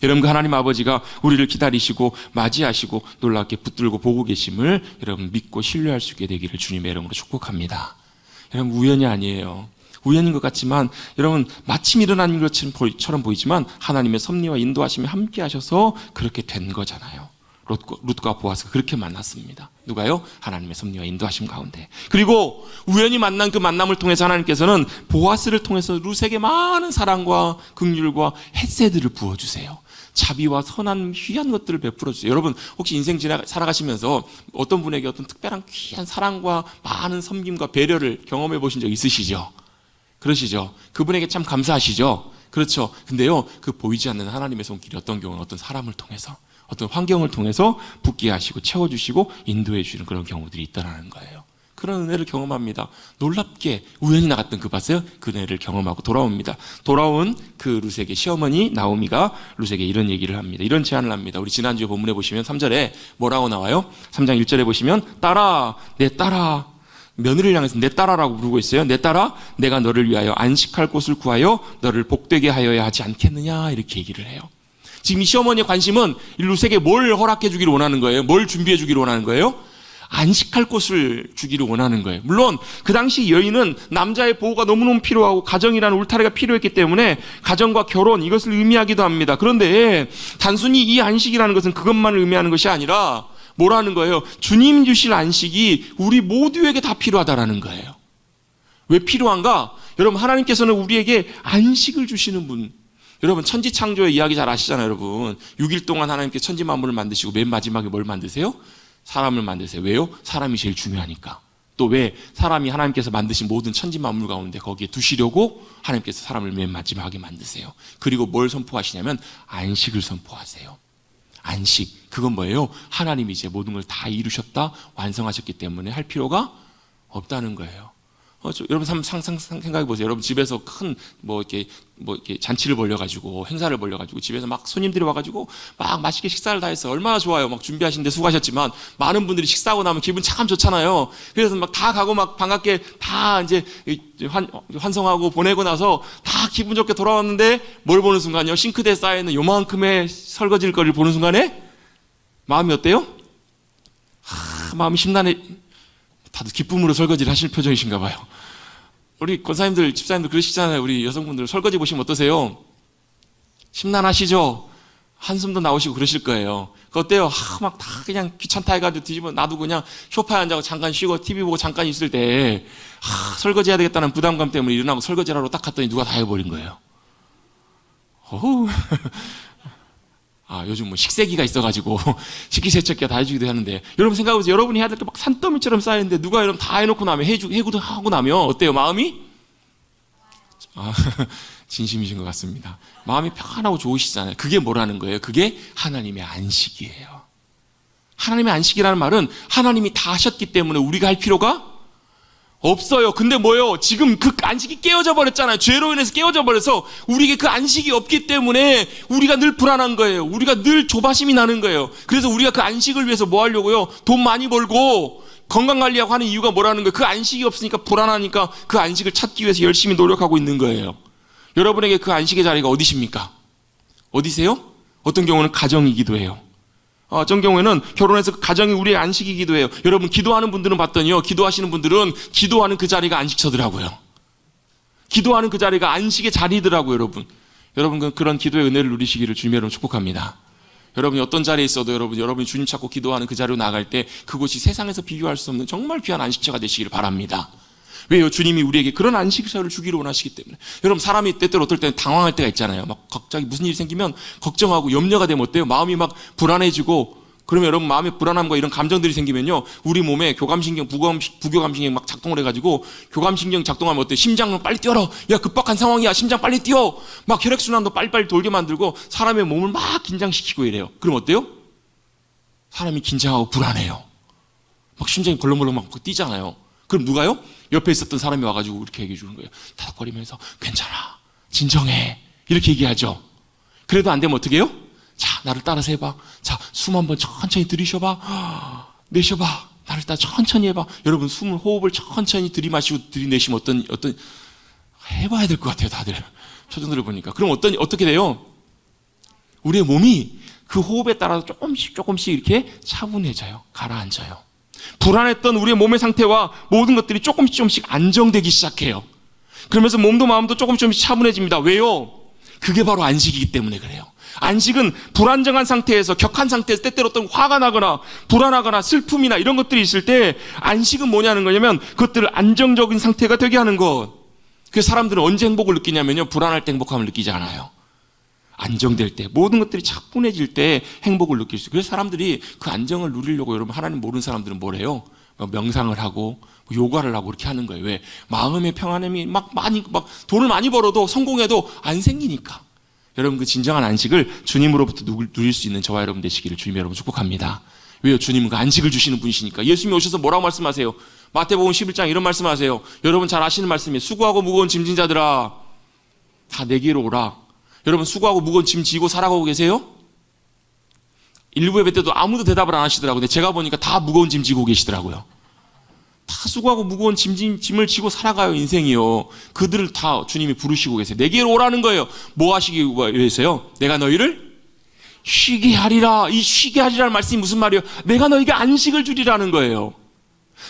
여러분, 그 하나님 아버지가 우리를 기다리시고 맞이하시고 놀랍게 붙들고 보고 계심을 여러분 믿고 신뢰할 수 있게 되기를 주님의 이름으로 축복합니다. 여러분, 우연이 아니에요. 우연인 것 같지만 여러분 마침 일어난 것처럼 보이지만 하나님의 섭리와 인도하심이 함께 하셔서 그렇게 된 거잖아요. 룻과 보아스가 그렇게 만났습니다. 누가요? 하나님의 섭리와 인도하심 가운데. 그리고 우연히 만난 그 만남을 통해서 하나님께서는 보아스를 통해서 룻에게 많은 사랑과 긍휼과 햇새들을 부어주세요. 자비와 선한 귀한 것들을 베풀어 주세요. 여러분 혹시 인생 살아가시면서 어떤 분에게 어떤 특별한 귀한 사랑과 많은 섬김과 배려를 경험해 보신 적 있으시죠? 그러시죠? 그분에게 참 감사하시죠? 그렇죠. 근데요, 그 보이지 않는 하나님의 손길이 어떤 경우는 어떤 사람을 통해서 어떤 환경을 통해서 붙게 하시고 채워주시고 인도해 주시는 그런 경우들이 있다는 거예요. 그런 은혜를 경험합니다. 놀랍게 우연히 나갔던 그 봤어요? 그 은혜를 경험하고 돌아옵니다. 돌아온 그 룻에게 시어머니 나오미가 룻에게 이런 얘기를 합니다. 이런 제안을 합니다. 우리 지난주에 본문에 보시면 3절에 뭐라고 나와요? 3장 1절에 보시면 딸아, 내 딸아. 며느리를 향해서 내 딸아라고 부르고 있어요. 내 딸아, 내가 너를 위하여 안식할 곳을 구하여 너를 복되게 하여야 하지 않겠느냐 이렇게 얘기를 해요. 지금 이 시어머니의 관심은 룻에게 뭘 허락해 주기를 원하는 거예요? 뭘 준비해 주기를 원하는 거예요? 안식할 곳을 주기를 원하는 거예요. 물론 그 당시 여인은 남자의 보호가 너무너무 필요하고 가정이라는 울타리가 필요했기 때문에 가정과 결혼 이것을 의미하기도 합니다. 그런데 단순히 이 안식이라는 것은 그것만을 의미하는 것이 아니라 뭐라는 거예요? 주님 주실 안식이 우리 모두에게 다 필요하다라는 거예요. 왜 필요한가? 여러분 하나님께서는 우리에게 안식을 주시는 분. 여러분 천지창조의 이야기 잘 아시잖아요. 여러분 6일 동안 하나님께서 천지만물을 만드시고 맨 마지막에 뭘 만드세요? 사람을 만드세요. 왜요? 사람이 제일 중요하니까. 또 왜 사람이 하나님께서 만드신 모든 천지 만물 가운데 거기에 두시려고 하나님께서 사람을 맨 마지막에 만드세요. 그리고 뭘 선포하시냐면 안식을 선포하세요. 안식. 그건 뭐예요? 하나님이 이제 모든 걸 다 이루셨다, 완성하셨기 때문에 할 필요가 없다는 거예요. 여러분 생각해 보세요. 여러분 집에서 큰 이렇게 잔치를 벌려가지고 행사를 벌려가지고 집에서 막 손님들이 와가지고 막 맛있게 식사를 다 했어. 얼마나 좋아요. 막 준비하시는데 수고하셨지만 많은 분들이 식사하고 나면 기분 참 좋잖아요. 그래서 막 다 가고 막 반갑게 다 이제 환송하고 보내고 나서 다 기분 좋게 돌아왔는데 뭘 보는 순간이요? 싱크대에 쌓여있는 요만큼의 설거지를 거리를 보는 순간에 마음이 어때요? 마음이 심란해. 다들 기쁨으로 설거지를 하실 표정이신가 봐요. 우리 권사님들, 집사님들 그러시잖아요. 우리 여성분들 설거지 보시면 어떠세요? 심란하시죠? 한숨도 나오시고 그러실 거예요. 그거 어때요? 막 다 그냥 귀찮다 해가지고 뒤집어 놔두고 그냥 소파에 앉아서 잠깐 쉬고 TV 보고 잠깐 있을 때 설거지 해야 되겠다는 부담감 때문에 일어나고 설거지를 하러 딱 갔더니 누가 다 해버린 거예요. 어후. 요즘 뭐 식세기가 있어가지고 식기세척기가 다 해주기도 하는데, 여러분 생각해보세요. 여러분이 해야 될 게 막 산더미처럼 쌓이는데 누가 이러면 다 해놓고 나면 해구도 하고 나면 어때요? 마음이? 진심이신 것 같습니다. 마음이 평안하고 좋으시잖아요. 그게 뭐라는 거예요? 그게 하나님의 안식이에요. 하나님의 안식이라는 말은 하나님이 다 하셨기 때문에 우리가 할 필요가 없어요. 근데 뭐요? 지금 그 안식이 깨어져 버렸잖아요. 죄로 인해서 깨어져 버려서 우리에게 그 안식이 없기 때문에 우리가 늘 불안한 거예요. 우리가 늘 조바심이 나는 거예요. 그래서 우리가 그 안식을 위해서 뭐 하려고요? 돈 많이 벌고 건강관리하고 하는 이유가 뭐라는 거예요? 그 안식이 없으니까 불안하니까 그 안식을 찾기 위해서 열심히 노력하고 있는 거예요. 여러분에게 그 안식의 자리가 어디십니까? 어디세요? 어떤 경우는 가정이기도 해요. 어떤 경우에는 결혼해서 가정이 우리의 안식이기도 해요. 여러분 기도하는 분들은 봤더니요, 기도하시는 분들은 기도하는 그 자리가 안식처더라고요. 기도하는 그 자리가 안식의 자리더라고요. 여러분 그런 기도의 은혜를 누리시기를 주님으로 축복합니다. 여러분이 어떤 자리에 있어도 여러분이 주님 찾고 기도하는 그 자리로 나갈 때 그곳이 세상에서 비교할 수 없는 정말 귀한 안식처가 되시기를 바랍니다. 왜요? 주님이 우리에게 그런 안식처를 주기를 원하시기 때문에. 여러분 사람이 때때로 어떨 때는 당황할 때가 있잖아요. 막 갑자기 무슨 일이 생기면 걱정하고 염려가 되면 어때요? 마음이 막 불안해지고, 그러면 여러분 마음의 불안함과 이런 감정들이 생기면요, 우리 몸에 교감신경, 부교감신경 막 작동을 해가지고, 교감신경 작동하면 어때요? 심장을 빨리 뛰어라. 야 급박한 상황이야. 심장 빨리 뛰어. 막 혈액순환도 빨리빨리 돌게 만들고 사람의 몸을 막 긴장시키고 이래요. 그럼 어때요? 사람이 긴장하고 불안해요. 막 심장이 벌렁벌렁 막 뛰잖아요. 그럼 누가요? 옆에 있었던 사람이 와가지고 이렇게 얘기해 주는 거예요. 다독거리면서 괜찮아, 진정해, 이렇게 얘기하죠. 그래도 안 되면 어떻게 해요? 자, 나를 따라서 해봐. 자, 숨 한번 천천히 들이쉬어봐. 내쉬어봐. 나를 따라 천천히 해봐. 여러분 호흡을 천천히 들이마시고 들이내쉬면 어떤 해봐야 될 것 같아요. 다들 표정들을 보니까. 그럼 어떻게 돼요? 우리의 몸이 그 호흡에 따라서 조금씩 이렇게 차분해져요. 가라앉아요. 불안했던 우리의 몸의 상태와 모든 것들이 조금씩 안정되기 시작해요. 그러면서 몸도 마음도 조금씩 차분해집니다. 왜요? 그게 바로 안식이기 때문에 그래요. 안식은 불안정한 상태에서, 격한 상태에서 때때로 어떤 화가 나거나 불안하거나 슬픔이나 이런 것들이 있을 때 안식은 뭐냐는 거냐면 그것들을 안정적인 상태가 되게 하는 것. 그래서 사람들은 언제 행복을 느끼냐면요, 불안할 때 행복함을 느끼지 않아요. 안정될 때, 모든 것들이 차분해질 때 행복을 느낄 수 있어요. 그래서 사람들이 그 안정을 누리려고, 여러분 하나님 모르는 사람들은 뭘 해요? 명상을 하고 요가를 하고 이렇게 하는 거예요. 왜? 마음의 평안함이 막 돈을 많이 벌어도 성공해도 안 생기니까. 여러분 그 진정한 안식을 주님으로부터 누릴 수 있는 저와 여러분 되시기를 주님 여러분 축복합니다. 왜요? 주님은 그 안식을 주시는 분이시니까. 예수님이 오셔서 뭐라고 말씀하세요? 마태복음 11장 이런 말씀하세요. 여러분 잘 아시는 말씀이에요. 수고하고 무거운 짐진 자들아 다 내게로 오라. 여러분 수고하고 무거운 짐 지고 살아가고 계세요? 일부 예배 때도 아무도 대답을 안 하시더라고요. 근데 제가 보니까 다 무거운 짐 지고 계시더라고요. 다 수고하고 무거운 짐을 지고 살아가요. 인생이요. 그들을 다 주님이 부르시고 계세요. 내게로 오라는 거예요. 뭐 하시기 위해서요? 내가 너희를 쉬게 하리라. 이 쉬게 하리라는 말씀이 무슨 말이에요? 내가 너희에게 안식을 주리라는 거예요.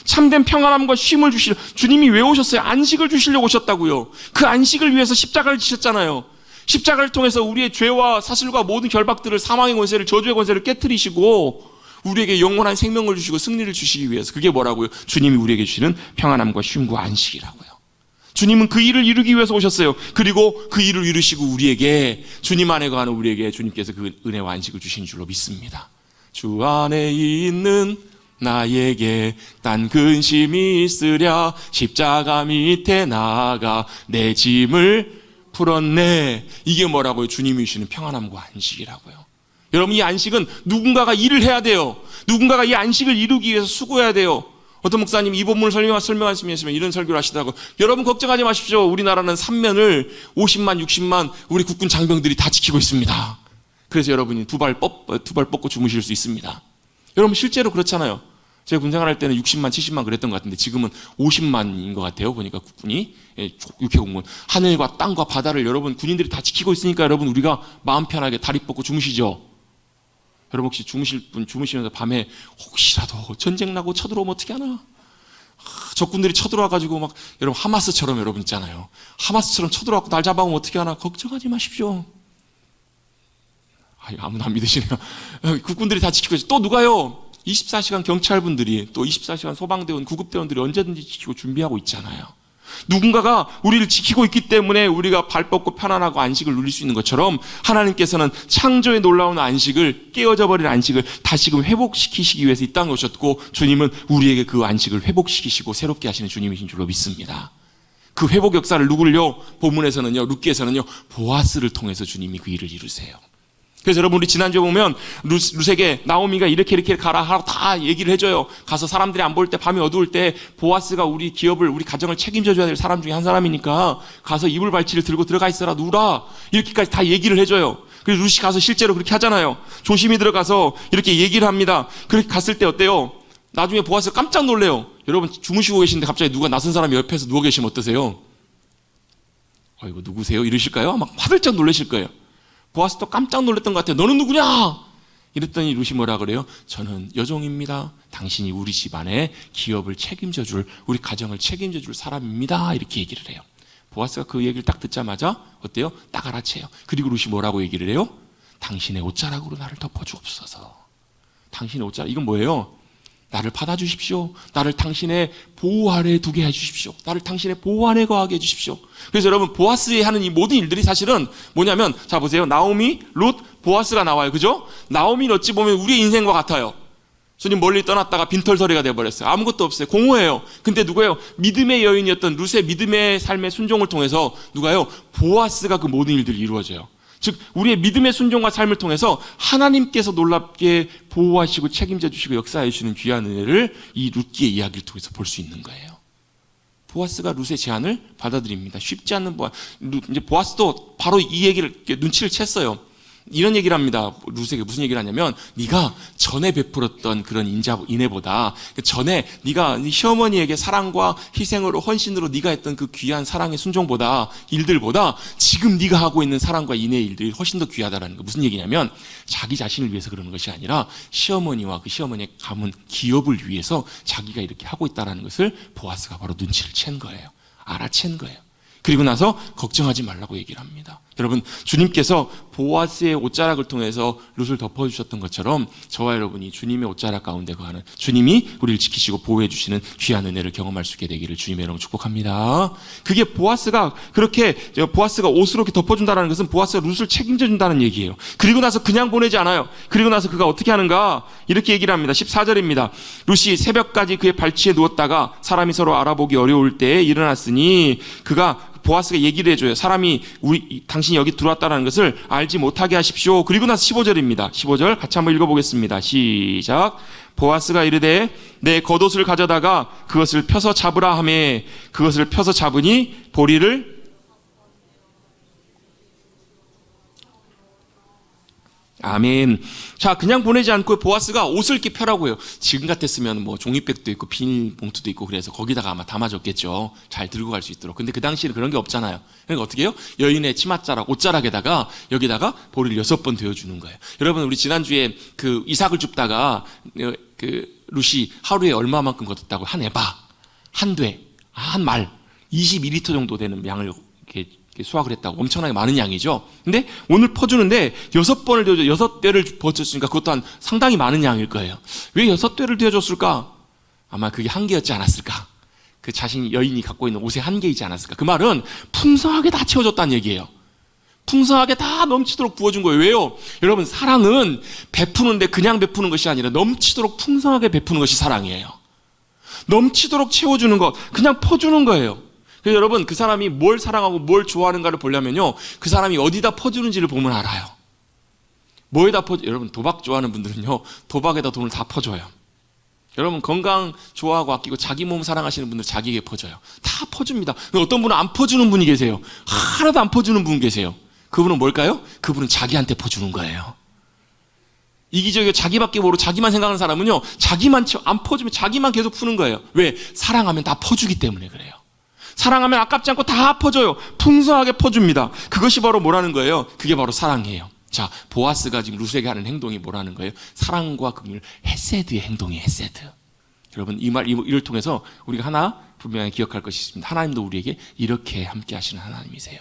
참된 평안함과 쉼을 주님이 왜 오셨어요? 안식을 주시려고 오셨다고요. 그 안식을 위해서 십자가를 지셨잖아요. 십자가를 통해서 우리의 죄와 사슬과 모든 결박들을, 사망의 권세를, 저주의 권세를 깨트리시고 우리에게 영원한 생명을 주시고 승리를 주시기 위해서. 그게 뭐라고요? 주님이 우리에게 주시는 평안함과 쉼과 안식이라고요. 주님은 그 일을 이루기 위해서 오셨어요. 그리고 그 일을 이루시고 우리에게, 주님 안에 거하는 우리에게 주님께서 그 은혜와 안식을 주신 줄로 믿습니다. 주 안에 있는 나에게 딴 근심이 있으랴 십자가 밑에 나아가 내 짐을 풀었네. 이게 뭐라고요? 주님이 주시는 평안함과 안식이라고요. 여러분, 이 안식은 누군가가 일을 해야 돼요. 누군가가 이 안식을 이루기 위해서 수고해야 돼요. 어떤 목사님이 이 본문을 설명하시면 이런 설교를 하시더라고요. 여러분 걱정하지 마십시오. 우리나라는 3면을 50만 60만 우리 국군 장병들이 다 지키고 있습니다. 그래서 여러분이 두 발 뻗고 주무실 수 있습니다. 여러분 실제로 그렇잖아요. 제가 군생활 할 때는 60만 70만 그랬던 것 같은데 지금은 50만인 것 같아요. 보니까 국군이 육해공군 하늘과 땅과 바다를 여러분 군인들이 다 지키고 있으니까 여러분 우리가 마음 편하게 다리 뻗고 주무시죠. 여러분 혹시 주무실 분 주무시면서 밤에 혹시라도 전쟁 나고 쳐들어오면 어떻게 하나? 적군들이 쳐들어와가지고 막 여러분 하마스처럼 여러분 있잖아요. 하마스처럼 쳐들어와서 날 잡아오면 어떻게 하나? 걱정하지 마십시오. 아무나 안 믿으시네요. 국군들이 다 지키고 있어요. 또 누가요? 24시간 경찰분들이 또 24시간 소방대원, 구급대원들이 언제든지 지키고 준비하고 있잖아요. 누군가가 우리를 지키고 있기 때문에 우리가 발 뻗고 편안하고 안식을 누릴 수 있는 것처럼 하나님께서는 창조의 놀라운 안식을, 깨어져 버린 안식을 다시금 회복시키시기 위해서 이 땅에 오셨고 주님은 우리에게 그 안식을 회복시키시고 새롭게 하시는 주님이신 줄로 믿습니다. 그 회복 역사를 누굴요? 본문에서는요, 룻기에서는요, 보아스를 통해서 주님이 그 일을 이루세요. 그래서 여러분 우리 지난주에 보면 룻에게 나오미가 이렇게 가라 하고 다 얘기를 해줘요. 가서 사람들이 안 볼 때 밤이 어두울 때 보아스가 우리 기업을 우리 가정을 책임져줘야 될 사람 중에 한 사람이니까 가서 이불 발치를 들고 들어가 있어라 누라 이렇게까지 다 얘기를 해줘요. 그래서 룻이 가서 실제로 그렇게 하잖아요. 조심히 들어가서 이렇게 얘기를 합니다. 그렇게 갔을 때 어때요? 나중에 보아스가 깜짝 놀래요. 여러분 주무시고 계신데 갑자기 누가 낯선 사람이 옆에서 누워 계시면 어떠세요? 이거 누구세요? 이러실까요? 막 화들짝 놀라실 거예요. 보아스도 깜짝 놀랐던 것 같아요. 너는 누구냐? 이랬더니 룻이 뭐라 그래요? 저는 여종입니다. 당신이 우리 집안의 기업을 책임져 줄, 우리 가정을 책임져 줄 사람입니다. 이렇게 얘기를 해요. 보아스가 그 얘기를 딱 듣자마자 어때요? 딱 알아채요. 그리고 룻이 뭐라고 얘기를 해요? 당신의 옷자락으로 나를 덮어주옵소서. 당신의 옷자락, 이건 뭐예요? 나를 받아주십시오. 나를 당신의 보호 아래에 두게 해주십시오. 나를 당신의 보호 안에 거하게 해주십시오. 그래서 여러분 보아스에 하는 이 모든 일들이 사실은 뭐냐면, 자 보세요. 나오미, 룻, 보아스가 나와요. 그죠? 나오미는 어찌 보면 우리의 인생과 같아요. 주님 멀리 떠났다가 빈털터리가 돼버렸어요. 아무것도 없어요. 공허해요. 근데 누구예요? 믿음의 여인이었던 룻의 믿음의 삶의 순종을 통해서 누가요? 보아스가 그 모든 일들이 이루어져요. 즉 우리의 믿음의 순종과 삶을 통해서 하나님께서 놀랍게 보호하시고 책임져 주시고 역사해 주시는 귀한 은혜를 이 룻기의 이야기를 통해서 볼 수 있는 거예요. 보아스가 룻의 제안을 받아들입니다. 쉽지 않는 이제 보아스도 바로 이 얘기를 눈치를 챘어요. 이런 얘기를 합니다. 룻에게 무슨 얘기를 하냐면, 네가 전에 베풀었던 그런 인애보다 전에 네가 네 시어머니에게 사랑과 희생으로 헌신으로 네가 했던 그 귀한 사랑의 순종보다 일들보다 지금 네가 하고 있는 사랑과 인애의 일들이 훨씬 더 귀하다라는 거. 무슨 얘기냐면 자기 자신을 위해서 그러는 것이 아니라 시어머니와 그 시어머니의 가문 기업을 위해서 자기가 이렇게 하고 있다는 것을 보아스가 바로 눈치를 챈 거예요. 알아챈 거예요. 그리고 나서 걱정하지 말라고 얘기를 합니다. 여러분 주님께서 보아스의 옷자락을 통해서 룻을 덮어주셨던 것처럼 저와 여러분이 주님의 옷자락 가운데 거하는, 주님이 우리를 지키시고 보호해 주시는 귀한 은혜를 경험할 수 있게 되기를 주님의 이름으로 축복합니다. 그게 보아스가 옷으로 이렇게 덮어준다는 것은 보아스가 룻을 책임져 준다는 얘기예요. 그리고 나서 그냥 보내지 않아요. 그리고 나서 그가 어떻게 하는가? 이렇게 얘기를 합니다. 14절입니다. 룻이 새벽까지 그의 발치에 누웠다가 사람이 서로 알아보기 어려울 때에 일어났으니 보아스가 얘기를 해줘요. 사람이 당신이 여기 들어왔다는 것을 알지 못하게 하십시오. 그리고 나서 15절입니다. 15절 같이 한번 읽어보겠습니다. 시작. 보아스가 이르되 내 겉옷을 가져다가 그것을 펴서 잡으라 하매 그것을 펴서 잡으니 보리를 아멘. 자, 그냥 보내지 않고 보아스가 옷을 이렇게 펴라고 해요. 지금 같았으면 뭐 종이백도 있고 비닐봉투도 있고 그래서 거기다가 아마 담아줬겠죠. 잘 들고 갈 수 있도록. 근데 그 당시에는 그런 게 없잖아요. 그러니까 어떻게 해요? 여인의 치맛자락, 옷자락에다가 여기다가 보리를 6번 되어주는 거예요. 여러분 우리 지난주에 그 이삭을 줍다가 그 룻이 하루에 얼마만큼 걷었다고? 한 에바, 한 돼, 한 말 22리터 정도 되는 양을 이렇게 수확을 했다고. 엄청나게 많은 양이죠. 근데 오늘 퍼주는데 6번을 되어줘, 6배를 버텼으니까 그것도 한 상당히 많은 양일 거예요. 왜 6배를 되어줬을까? 아마 그게 한계였지 않았을까? 그 여인이 갖고 있는 옷의 한계이지 않았을까? 그 말은 풍성하게 다 채워줬다는 얘기예요. 풍성하게 다 넘치도록 부어준 거예요. 왜요? 여러분, 사랑은 베푸는데 그냥 베푸는 것이 아니라 넘치도록 풍성하게 베푸는 것이 사랑이에요. 넘치도록 채워주는 것, 그냥 퍼주는 거예요. 그래서 여러분, 그 사람이 뭘 사랑하고 뭘 좋아하는가를 보려면요, 그 사람이 어디다 퍼주는지를 보면 알아요. 뭐에다 여러분, 도박 좋아하는 분들은요, 도박에다 돈을 다 퍼줘요. 여러분, 건강 좋아하고 아끼고 자기 몸 사랑하시는 분들 자기에게 퍼줘요. 다 퍼줍니다. 어떤 분은 안 퍼주는 분이 계세요. 하나도 안 퍼주는 분 계세요. 그분은 뭘까요? 그분은 자기한테 퍼주는 거예요. 이기적이고 자기밖에 모르고 자기만 생각하는 사람은요, 자기만 안 퍼주면 자기만 계속 푸는 거예요. 왜? 사랑하면 다 퍼주기 때문에 그래요. 사랑하면 아깝지 않고 다 퍼줘요. 풍성하게 퍼줍니다. 그것이 바로 뭐라는 거예요? 그게 바로 사랑이에요. 자, 보아스가 지금 룻에게 하는 행동이 뭐라는 거예요? 사랑과 긍휼, 헤세드의 행동이에요. 헤세드. 여러분, 이를 통해서 우리가 하나 분명히 기억할 것이 있습니다. 하나님도 우리에게 이렇게 함께 하시는 하나님이세요.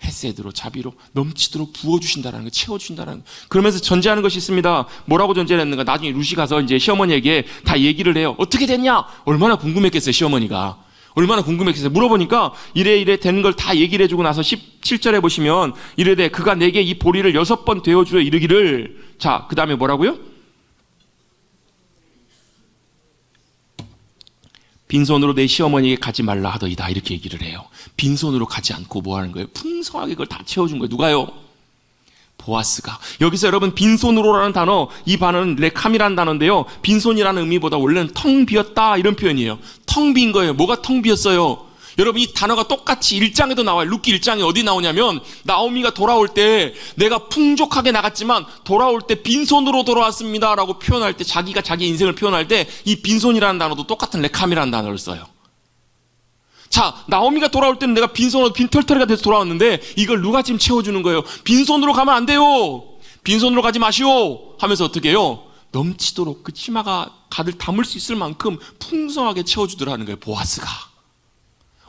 헤세드로, 자비로 넘치도록 부어주신다라는 거, 채워주신다라는 거. 그러면서 전제하는 것이 있습니다. 뭐라고 전제를 했는가? 나중에 룻이 가서 이제 시어머니에게 다 얘기를 해요. 어떻게 됐냐? 얼마나 궁금했겠어요, 시어머니가. 얼마나 궁금했겠어요. 물어보니까 이래 되는 걸 다 얘기를 해주고 나서 17절에 보시면 이르되 그가 내게 이 보리를 6번 되어주어 이르기를, 자, 그 다음에 뭐라고요? 빈손으로 내 시어머니에게 가지 말라 하더이다, 이렇게 얘기를 해요. 빈손으로 가지 않고 뭐 하는 거예요? 풍성하게 그걸 다 채워준 거예요. 누가요? 보아스가. 여기서 여러분, 빈손으로라는 단어, 이 단어는 레캄이라는 단어인데요, 빈손이라는 의미보다 원래는 텅 비었다, 이런 표현이에요. 텅 빈 거예요. 뭐가 텅 비었어요? 여러분, 이 단어가 똑같이 1장에도 나와요. 룻기 1장에 어디 나오냐면, 나오미가 돌아올 때 내가 풍족하게 나갔지만 돌아올 때 빈손으로 돌아왔습니다 라고 표현할 때, 자기가 자기 인생을 표현할 때 이 빈손이라는 단어도 똑같은 레캄이라는 단어를 써요. 자, 나오미가 돌아올 때는 내가 빈손으로 빈털터리가 돼서 돌아왔는데 이걸 누가 지금 채워주는 거예요? 빈손으로 가면 안 돼요. 빈손으로 가지 마시오 하면서 어떻게 해요? 넘치도록 그 치마가 가득 담을 수 있을 만큼 풍성하게 채워주더라는 거예요. 보아스가.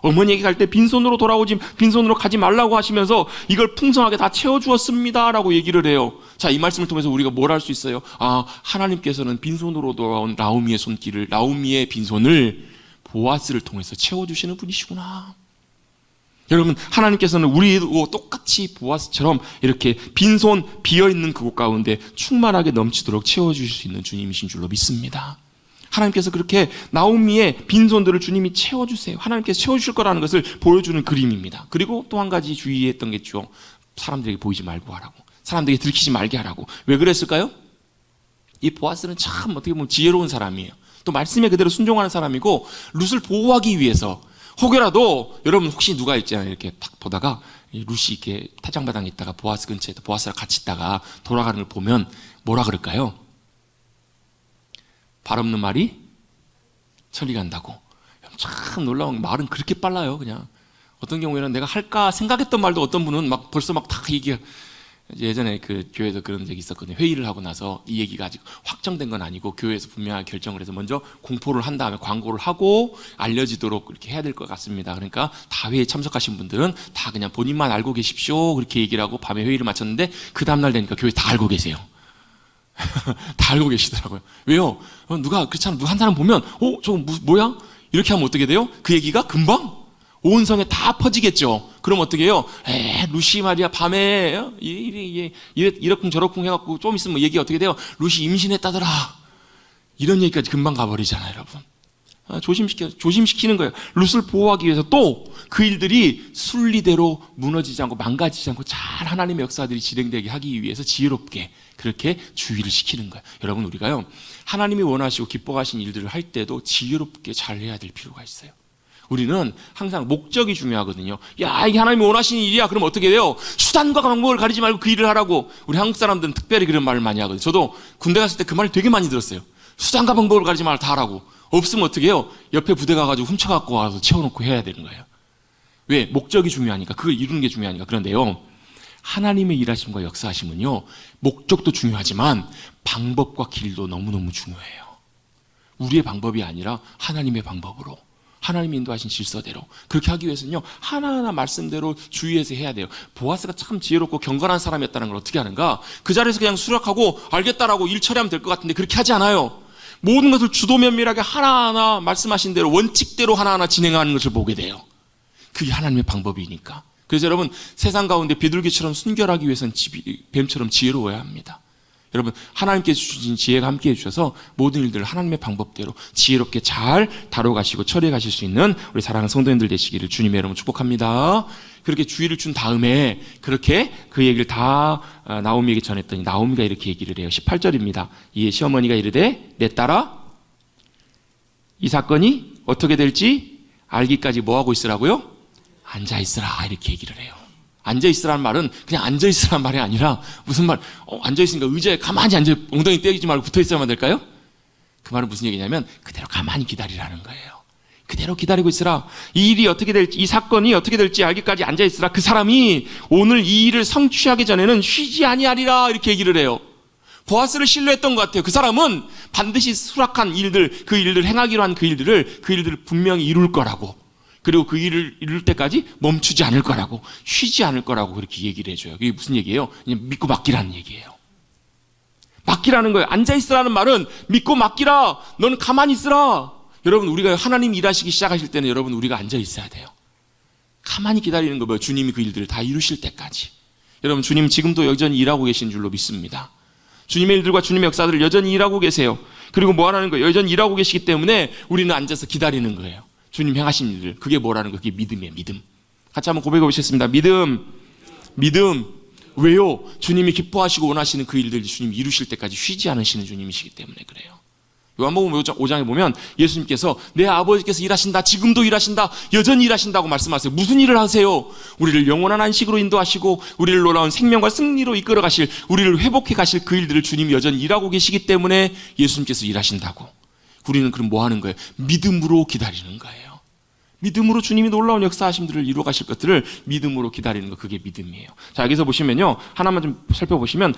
어머니에게 갈 때 빈손으로 돌아오지, 빈손으로 가지 말라고 하시면서 이걸 풍성하게 다 채워주었습니다 라고 얘기를 해요. 자, 이 말씀을 통해서 우리가 뭘 할 수 있어요? 아, 하나님께서는 빈손으로 돌아온 나오미의 손길을, 나오미의 빈손을 보아스를 통해서 채워주시는 분이시구나. 여러분, 하나님께서는 우리도 똑같이 보아스처럼 이렇게 빈손 비어있는 그곳 가운데 충만하게 넘치도록 채워주실 수 있는 주님이신 줄로 믿습니다. 하나님께서 그렇게 나오미의 빈손들을 주님이 채워주세요. 하나님께서 채워주실 거라는 것을 보여주는 그림입니다. 그리고 또 한 가지 주의했던 게 있죠. 사람들에게 보이지 말고 하라고, 사람들에게 들키지 말게 하라고. 왜 그랬을까요? 이 보아스는 참 어떻게 보면 지혜로운 사람이에요. 또 말씀에 그대로 순종하는 사람이고, 룻을 보호하기 위해서 혹여라도, 여러분 혹시 누가 있잖아요, 이렇게 딱 보다가 룻이 이렇게 타장바닥에 있다가 보아스 근처에 보아스랑 같이 있다가 돌아가는 걸 보면 뭐라 그럴까요? 발 없는 말이 천리 간다고. 참 놀라운, 말은 그렇게 빨라요. 그냥 어떤 경우에는 내가 할까 생각했던 말도 어떤 분은 막 벌써 막 다 얘기해. 예전에 그 교회에서 그런 적이 있었거든요. 회의를 하고 나서 이 얘기가 아직 확정된 건 아니고 교회에서 분명하게 결정을 해서 먼저 공포를 한 다음에 광고를 하고 알려지도록 이렇게 해야 될 것 같습니다. 그러니까 다 회의에 참석하신 분들은 다 그냥 본인만 알고 계십시오, 그렇게 얘기를 하고 밤에 회의를 마쳤는데 그 다음날 되니까 교회 다 알고 계세요. 다 알고 계시더라고요. 왜요? 누가 그렇잖아, 누가 한 사람 보면 저거 뭐야? 이렇게 하면 어떻게 돼요? 그 얘기가 금방 온 성에 다 퍼지겠죠. 그럼 어떻게 해요? 루시 말이야, 밤에 이러쿵 저러쿵 해갖고 좀 있으면 얘기 어떻게 돼요? 루시 임신했다더라, 이런 얘기까지 금방 가버리잖아요, 여러분. 조심시키는 거예요. 룻을 보호하기 위해서 또 그 일들이 순리대로 무너지지 않고 망가지지 않고 잘 하나님의 역사들이 진행되게 하기 위해서 지혜롭게 그렇게 주의를 시키는 거예요. 여러분, 우리가요, 하나님이 원하시고 기뻐하신 일들을 할 때도 지혜롭게 잘 해야 될 필요가 있어요. 우리는 항상 목적이 중요하거든요. 야, 이게 하나님이 원하시는 일이야. 그럼 어떻게 돼요? 수단과 방법을 가리지 말고 그 일을 하라고. 우리 한국 사람들은 특별히 그런 말을 많이 하거든요. 저도 군대 갔을 때 그 말을 되게 많이 들었어요. 수단과 방법을 가리지 말고 다 하라고. 없으면 어떻게 해요? 옆에 부대 가가지고 훔쳐갖고 와서 채워놓고 해야 되는 거예요. 왜? 목적이 중요하니까, 그걸 이루는 게 중요하니까. 그런데요, 하나님의 일하심과 역사하심은요, 목적도 중요하지만 방법과 길도 너무너무 중요해요. 우리의 방법이 아니라 하나님의 방법으로, 하나님이 인도하신 질서대로 그렇게 하기 위해서는요, 하나하나 말씀대로 주의해서 해야 돼요. 보아스가 참 지혜롭고 경건한 사람이었다는 걸 어떻게 하는가? 그 자리에서 그냥 수락하고 알겠다라고 일 처리하면 될 것 같은데 그렇게 하지 않아요. 모든 것을 주도면밀하게 하나하나 말씀하신 대로 원칙대로 하나하나 진행하는 것을 보게 돼요. 그게 하나님의 방법이니까. 그래서 여러분, 세상 가운데 비둘기처럼 순결하기 위해서는 뱀처럼 지혜로워야 합니다. 여러분, 하나님께서 주신 지혜가 함께해 주셔서 모든 일들을 하나님의 방법대로 지혜롭게 잘 다뤄가시고 처리해 가실 수 있는 우리 사랑하는 성도님들 되시기를 주님의 이름으로 축복합니다. 그렇게 주의를 준 다음에 그렇게 그 얘기를 다 나오미에게 전했더니 나오미가 이렇게 얘기를 해요. 18절입니다. 이에 시어머니가 이르되 내 딸아, 이 사건이 어떻게 될지 알기까지 뭐하고 있으라고요? 앉아있으라, 이렇게 얘기를 해요. 앉아있으라는 말은 그냥 앉아있으라는 말이 아니라 무슨 말, 앉아있으니까 의자에 가만히 앉아, 엉덩이 떼지 말고 붙어있어야만 될까요? 그 말은 무슨 얘기냐면 그대로 가만히 기다리라는 거예요. 그대로 기다리고 있으라. 이 일이 어떻게 될지, 이 사건이 어떻게 될지 알기까지 앉아있으라. 그 사람이 오늘 이 일을 성취하기 전에는 쉬지 아니하리라, 이렇게 얘기를 해요. 보아스를 신뢰했던 것 같아요. 그 사람은 반드시 수락한 일들, 그 일들, 행하기로 한 그 일들을 분명히 이룰 거라고, 그리고 그 일을 이룰 때까지 멈추지 않을 거라고, 쉬지 않을 거라고 그렇게 얘기를 해줘요. 그게 무슨 얘기예요? 그냥 믿고 맡기라는 얘기예요. 맡기라는 거예요. 앉아있으라는 말은 믿고 맡기라. 너는 가만히 있으라. 여러분, 우리가 하나님 일하시기 시작하실 때는 여러분, 우리가 앉아있어야 돼요. 가만히 기다리는 거 뭐예요? 주님이 그 일들을 다 이루실 때까지. 여러분, 주님 지금도 여전히 일하고 계신 줄로 믿습니다. 주님의 일들과 주님의 역사들을 여전히 일하고 계세요. 그리고 뭐 하라는 거예요? 여전히 일하고 계시기 때문에 우리는 앉아서 기다리는 거예요. 주님 행하신 일들. 그게 뭐라는 거예요? 그게 믿음이에요. 믿음. 같이 한번 고백해 보시겠습니다. 믿음. 왜요? 주님이 기뻐하시고 원하시는 그 일들을 주님이 이루실 때까지 쉬지 않으시는 주님이시기 때문에 그래요. 요한복음 5장에 보면 예수님께서 내 아버지께서 일하신다, 지금도 일하신다, 여전히 일하신다고 말씀하세요. 무슨 일을 하세요? 우리를 영원한 안식으로 인도하시고 우리를 놀라운 생명과 승리로 이끌어 가실, 우리를 회복해 가실 그 일들을 주님이 여전히 일하고 계시기 때문에 예수님께서 일하신다고. 우리는 그럼 뭐 하는 거예요? 믿음으로 기다리는 거예요. 믿음으로 주님이 놀라운 역사하심들을 이루어 가실 것들을 믿음으로 기다리는 거, 그게 믿음이에요. 자, 여기서 보시면요, 하나만 좀 살펴보시면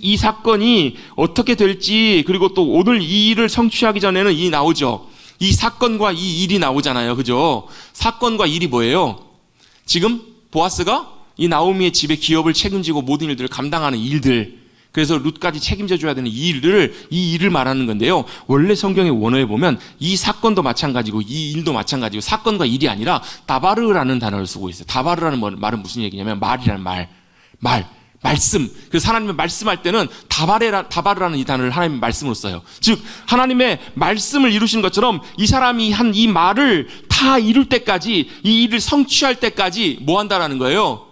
이 사건이 어떻게 될지, 그리고 또 오늘 이 일을 성취하기 전에는 이 나오죠. 이 사건과 이 일이 나오잖아요. 그죠? 사건과 일이 뭐예요? 지금 보아스가 이 나오미의 집에 기업을 책임지고 모든 일들을 감당하는 일들, 그래서 룻까지 책임져 줘야 되는 이 일을 말하는 건데요. 원래 성경의 원어에 보면 이 사건도 마찬가지고 이 일도 마찬가지고 사건과 일이 아니라 다바르라는 단어를 쓰고 있어요. 다바르라는 말은 무슨 얘기냐면 말이라는 말씀. 그래서 하나님의 말씀할 때는 다바르라는 이 단어를 하나님의 말씀으로 써요. 즉 하나님의 말씀을 이루신 것처럼 이 사람이 한 이 말을 다 이룰 때까지, 이 일을 성취할 때까지 뭐 한다라는 거예요?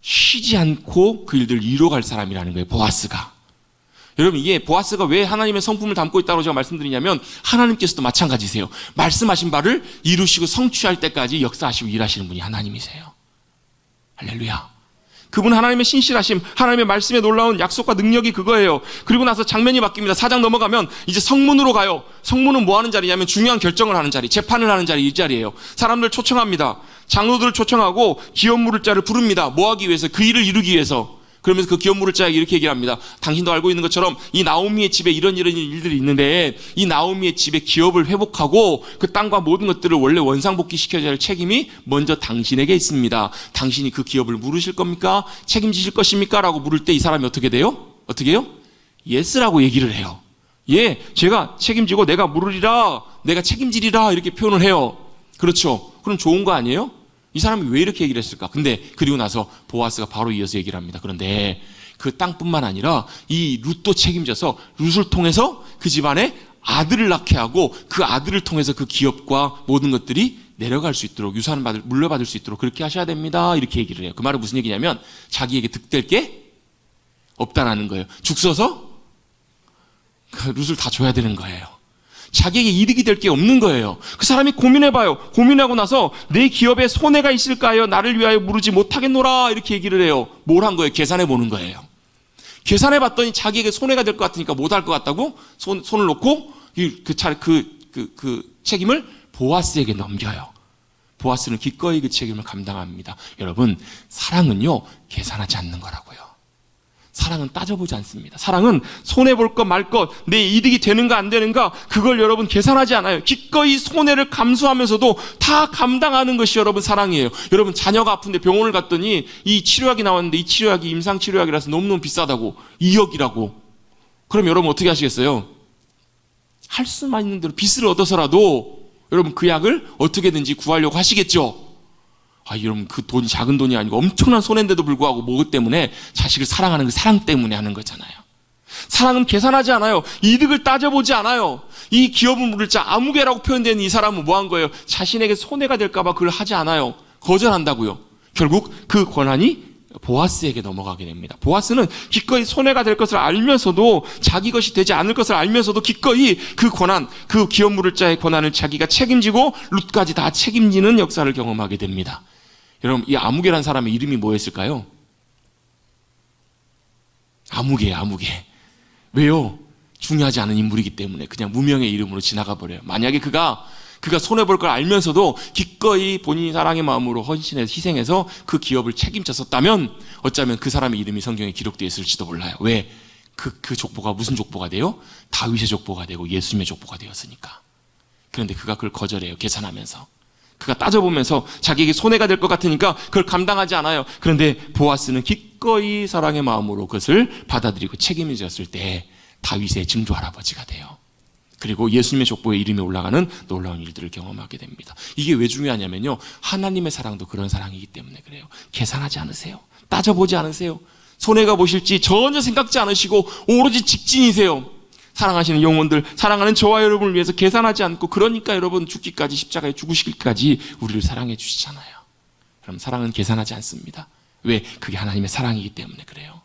쉬지 않고 그 일들을 이루어갈 사람이라는 거예요. 보아스가. 여러분, 이게 보아스가 왜 하나님의 성품을 담고 있다고 제가 말씀드리냐면 하나님께서도 마찬가지세요. 말씀하신 바를 이루시고 성취할 때까지 역사하시고 일하시는 분이 하나님이세요. 할렐루야. 그분은 하나님의 신실하심, 하나님의 말씀에 놀라운 약속과 능력이 그거예요. 그리고 나서 장면이 바뀝니다. 4장 넘어가면 이제 성문으로 가요. 성문은 뭐 하는 자리냐면 중요한 결정을 하는 자리, 재판을 하는 자리, 이 자리예요. 사람들 초청합니다. 장로들을 초청하고 기업 물을 자를 부릅니다. 뭐 하기 위해서? 그 일을 이루기 위해서. 그러면서 그 기업 물을 자에게 이렇게 얘기를 합니다. 당신도 알고 있는 것처럼 이 나오미의 집에 이런 일들이 있는데 이 나오미의 집에 기업을 회복하고 그 땅과 모든 것들을 원래 원상복귀 시켜야 할 책임이 먼저 당신에게 있습니다. 당신이 그 기업을 물으실 겁니까? 책임지실 것입니까? 라고 물을 때 이 사람이 어떻게 돼요? 어떻게 해요? 예스라고 얘기를 해요. 예, 제가 책임지고 내가 물으리라, 내가 책임지리라, 이렇게 표현을 해요. 그렇죠. 그럼 좋은 거 아니에요? 이 사람이 왜 이렇게 얘기를 했을까? 근데 그리고 나서 보아스가 바로 이어서 얘기를 합니다. 그런데 그 땅뿐만 아니라 이 룻도 책임져서 룻을 통해서 그 집안에 아들을 낳게 하고 그 아들을 통해서 그 기업과 모든 것들이 내려갈 수 있도록, 유산을 물려받을 수 있도록 그렇게 하셔야 됩니다. 이렇게 얘기를 해요. 그 말은 무슨 얘기냐면 자기에게 득될 게 없다라는 거예요. 죽 서서 그 룻을 다 줘야 되는 거예요. 자기에게 이득이 될 게 없는 거예요. 그 사람이 고민해봐요. 고민하고 나서 내 기업에 손해가 있을까요? 나를 위하여 무르지 못하겠노라, 이렇게 얘기를 해요. 뭘 한 거예요? 계산해보는 거예요. 계산해봤더니 자기에게 손해가 될 것 같으니까 못할 것 같다고 손을 놓고 그 책임을 보아스에게 넘겨요. 보아스는 기꺼이 그 책임을 감당합니다. 여러분, 사랑은요, 계산하지 않는 거라고요. 사랑은 따져보지 않습니다. 사랑은 손해볼 것 말 것, 내 이득이 되는가 안 되는가, 그걸 여러분 계산하지 않아요. 기꺼이 손해를 감수하면서도 다 감당하는 것이 여러분 사랑이에요. 여러분, 자녀가 아픈데 병원을 갔더니 이 치료약이 나왔는데 이 치료약이 임상치료약이라서 너무너무 비싸다고, 2억이라고. 그럼 여러분 어떻게 하시겠어요? 할 수만 있는 대로 빚을 얻어서라도 여러분 그 약을 어떻게든지 구하려고 하시겠죠. 여러분 그 돈이 작은 돈이 아니고 엄청난 손해인데도 불구하고 뭐 때문에? 자식을 사랑하는 그 사랑 때문에 하는 거잖아요. 사랑은 계산하지 않아요. 이득을 따져보지 않아요. 이 기업은 물을 자 아무개라고 표현된 이 사람은 뭐 한 거예요? 자신에게 손해가 될까 봐 그걸 하지 않아요. 거절한다고요. 결국 그 권한이 보아스에게 넘어가게 됩니다. 보아스는 기꺼이 손해가 될 것을 알면서도, 자기 것이 되지 않을 것을 알면서도 기꺼이 그 권한, 그 기업 물을 자의 권한을 자기가 책임지고 룻까지 다 책임지는 역사를 경험하게 됩니다. 여러분, 이 아무개라는 사람의 이름이 뭐였을까요? 아무개예요, 아무개. 왜요? 중요하지 않은 인물이기 때문에 그냥 무명의 이름으로 지나가 버려요. 만약에 그가 손해볼 걸 알면서도 기꺼이 본인이 사랑의 마음으로 헌신해서 희생해서 그 기업을 책임졌었다면 어쩌면 그 사람의 이름이 성경에 기록되어 있을지도 몰라요. 왜? 그 족보가 무슨 족보가 돼요? 다윗의 족보가 되고 예수님의 족보가 되었으니까. 그런데 그가 그걸 거절해요. 계산하면서. 그가 따져보면서 자기에게 손해가 될 것 같으니까 그걸 감당하지 않아요. 그런데 보아스는 기꺼이 사랑의 마음으로 그것을 받아들이고 책임을 졌을 때 다윗의 증조 할아버지가 돼요. 그리고 예수님의 족보에 이름이 올라가는 놀라운 일들을 경험하게 됩니다. 이게 왜 중요하냐면요, 하나님의 사랑도 그런 사랑이기 때문에 그래요. 계산하지 않으세요. 따져보지 않으세요. 손해가 보실지 전혀 생각지 않으시고 오로지 직진이세요. 사랑하시는 영혼들, 사랑하는 저와 여러분을 위해서 계산하지 않고, 그러니까 여러분 죽기까지, 십자가에 죽으시기까지 우리를 사랑해 주시잖아요. 그럼 사랑은 계산하지 않습니다. 왜? 그게 하나님의 사랑이기 때문에 그래요.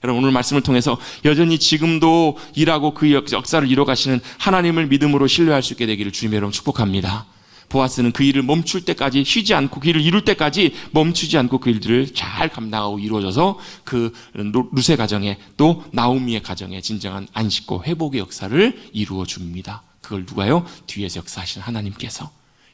여러분, 오늘 말씀을 통해서 여전히 지금도 일하고 그 역사를 이뤄가시는 하나님을 믿음으로 신뢰할 수 있게 되기를 주님의 이름으로 축복합니다. 보아스는 그 일을 멈출 때까지, 쉬지 않고 그 일을 이룰 때까지 멈추지 않고 그 일들을 잘 감당하고 이루어져서 그 룻의 가정에, 또 나오미의 가정에 진정한 안식과 회복의 역사를 이루어 줍니다. 그걸 누가요? 뒤에서 역사하시는 하나님께서.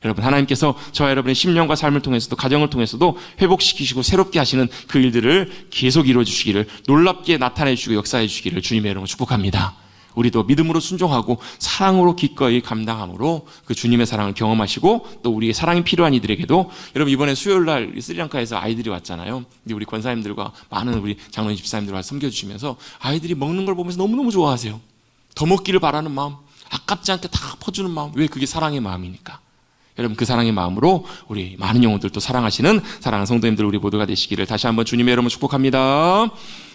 여러분, 하나님께서 저와 여러분의 심령과 삶을 통해서도, 가정을 통해서도 회복시키시고 새롭게 하시는 그 일들을 계속 이루어 주시기를, 놀랍게 나타내 주시고 역사해 주시기를 주님의 이름으로 축복합니다. 우리도 믿음으로 순종하고 사랑으로 기꺼이 감당함으로 그 주님의 사랑을 경험하시고, 또 우리의 사랑이 필요한 이들에게도, 여러분 이번에 수요일날 스리랑카에서 아이들이 왔잖아요. 근데 우리 권사님들과 많은 우리 장로님 집사님들과 섬겨주시면서 아이들이 먹는 걸 보면서 너무너무 좋아하세요. 더 먹기를 바라는 마음, 아깝지 않게 다 퍼주는 마음. 왜? 그게 사랑의 마음이니까. 여러분, 그 사랑의 마음으로 우리 많은 영혼들도 사랑하시는 사랑하는 성도님들 우리 모두가 되시기를 다시 한번 주님의 이름으로 축복합니다.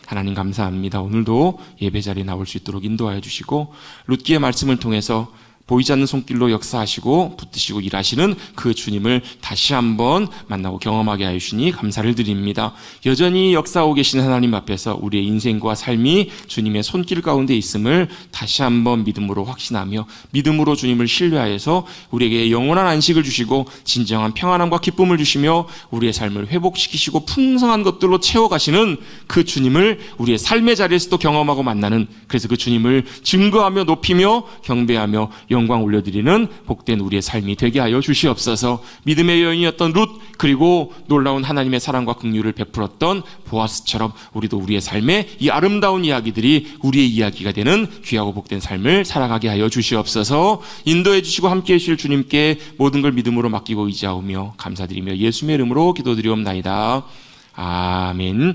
하나님 감사합니다. 오늘도 예배 자리에 나올 수 있도록 인도하여 주시고, 룻기의 말씀을 통해서 보이지 않는 손길로 역사하시고 붙드시고 일하시는 그 주님을 다시 한번 만나고 경험하게 하여 주시니 감사를 드립니다. 여전히 역사하고 계신 하나님 앞에서 우리의 인생과 삶이 주님의 손길 가운데 있음을 다시 한번 믿음으로 확신하며, 믿음으로 주님을 신뢰하여서 우리에게 영원한 안식을 주시고 진정한 평안함과 기쁨을 주시며 우리의 삶을 회복시키시고 풍성한 것들로 채워가시는 그 주님을 우리의 삶의 자리에서도 경험하고 만나는, 그래서 그 주님을 증거하며 높이며 경배하며 영광 올려드리는 복된 우리의 삶이 되게 하여 주시옵소서. 믿음의 여인이었던 룻, 그리고 놀라운 하나님의 사랑과 긍휼을 베풀었던 보아스처럼 우리도 우리의 삶에 이 아름다운 이야기들이 우리의 이야기가 되는 귀하고 복된 삶을 살아가게 하여 주시옵소서. 인도해 주시고 함께해 주실 주님께 모든 걸 믿음으로 맡기고 의지하오며 감사드리며 예수님의 이름으로 기도드리옵나이다. 아멘.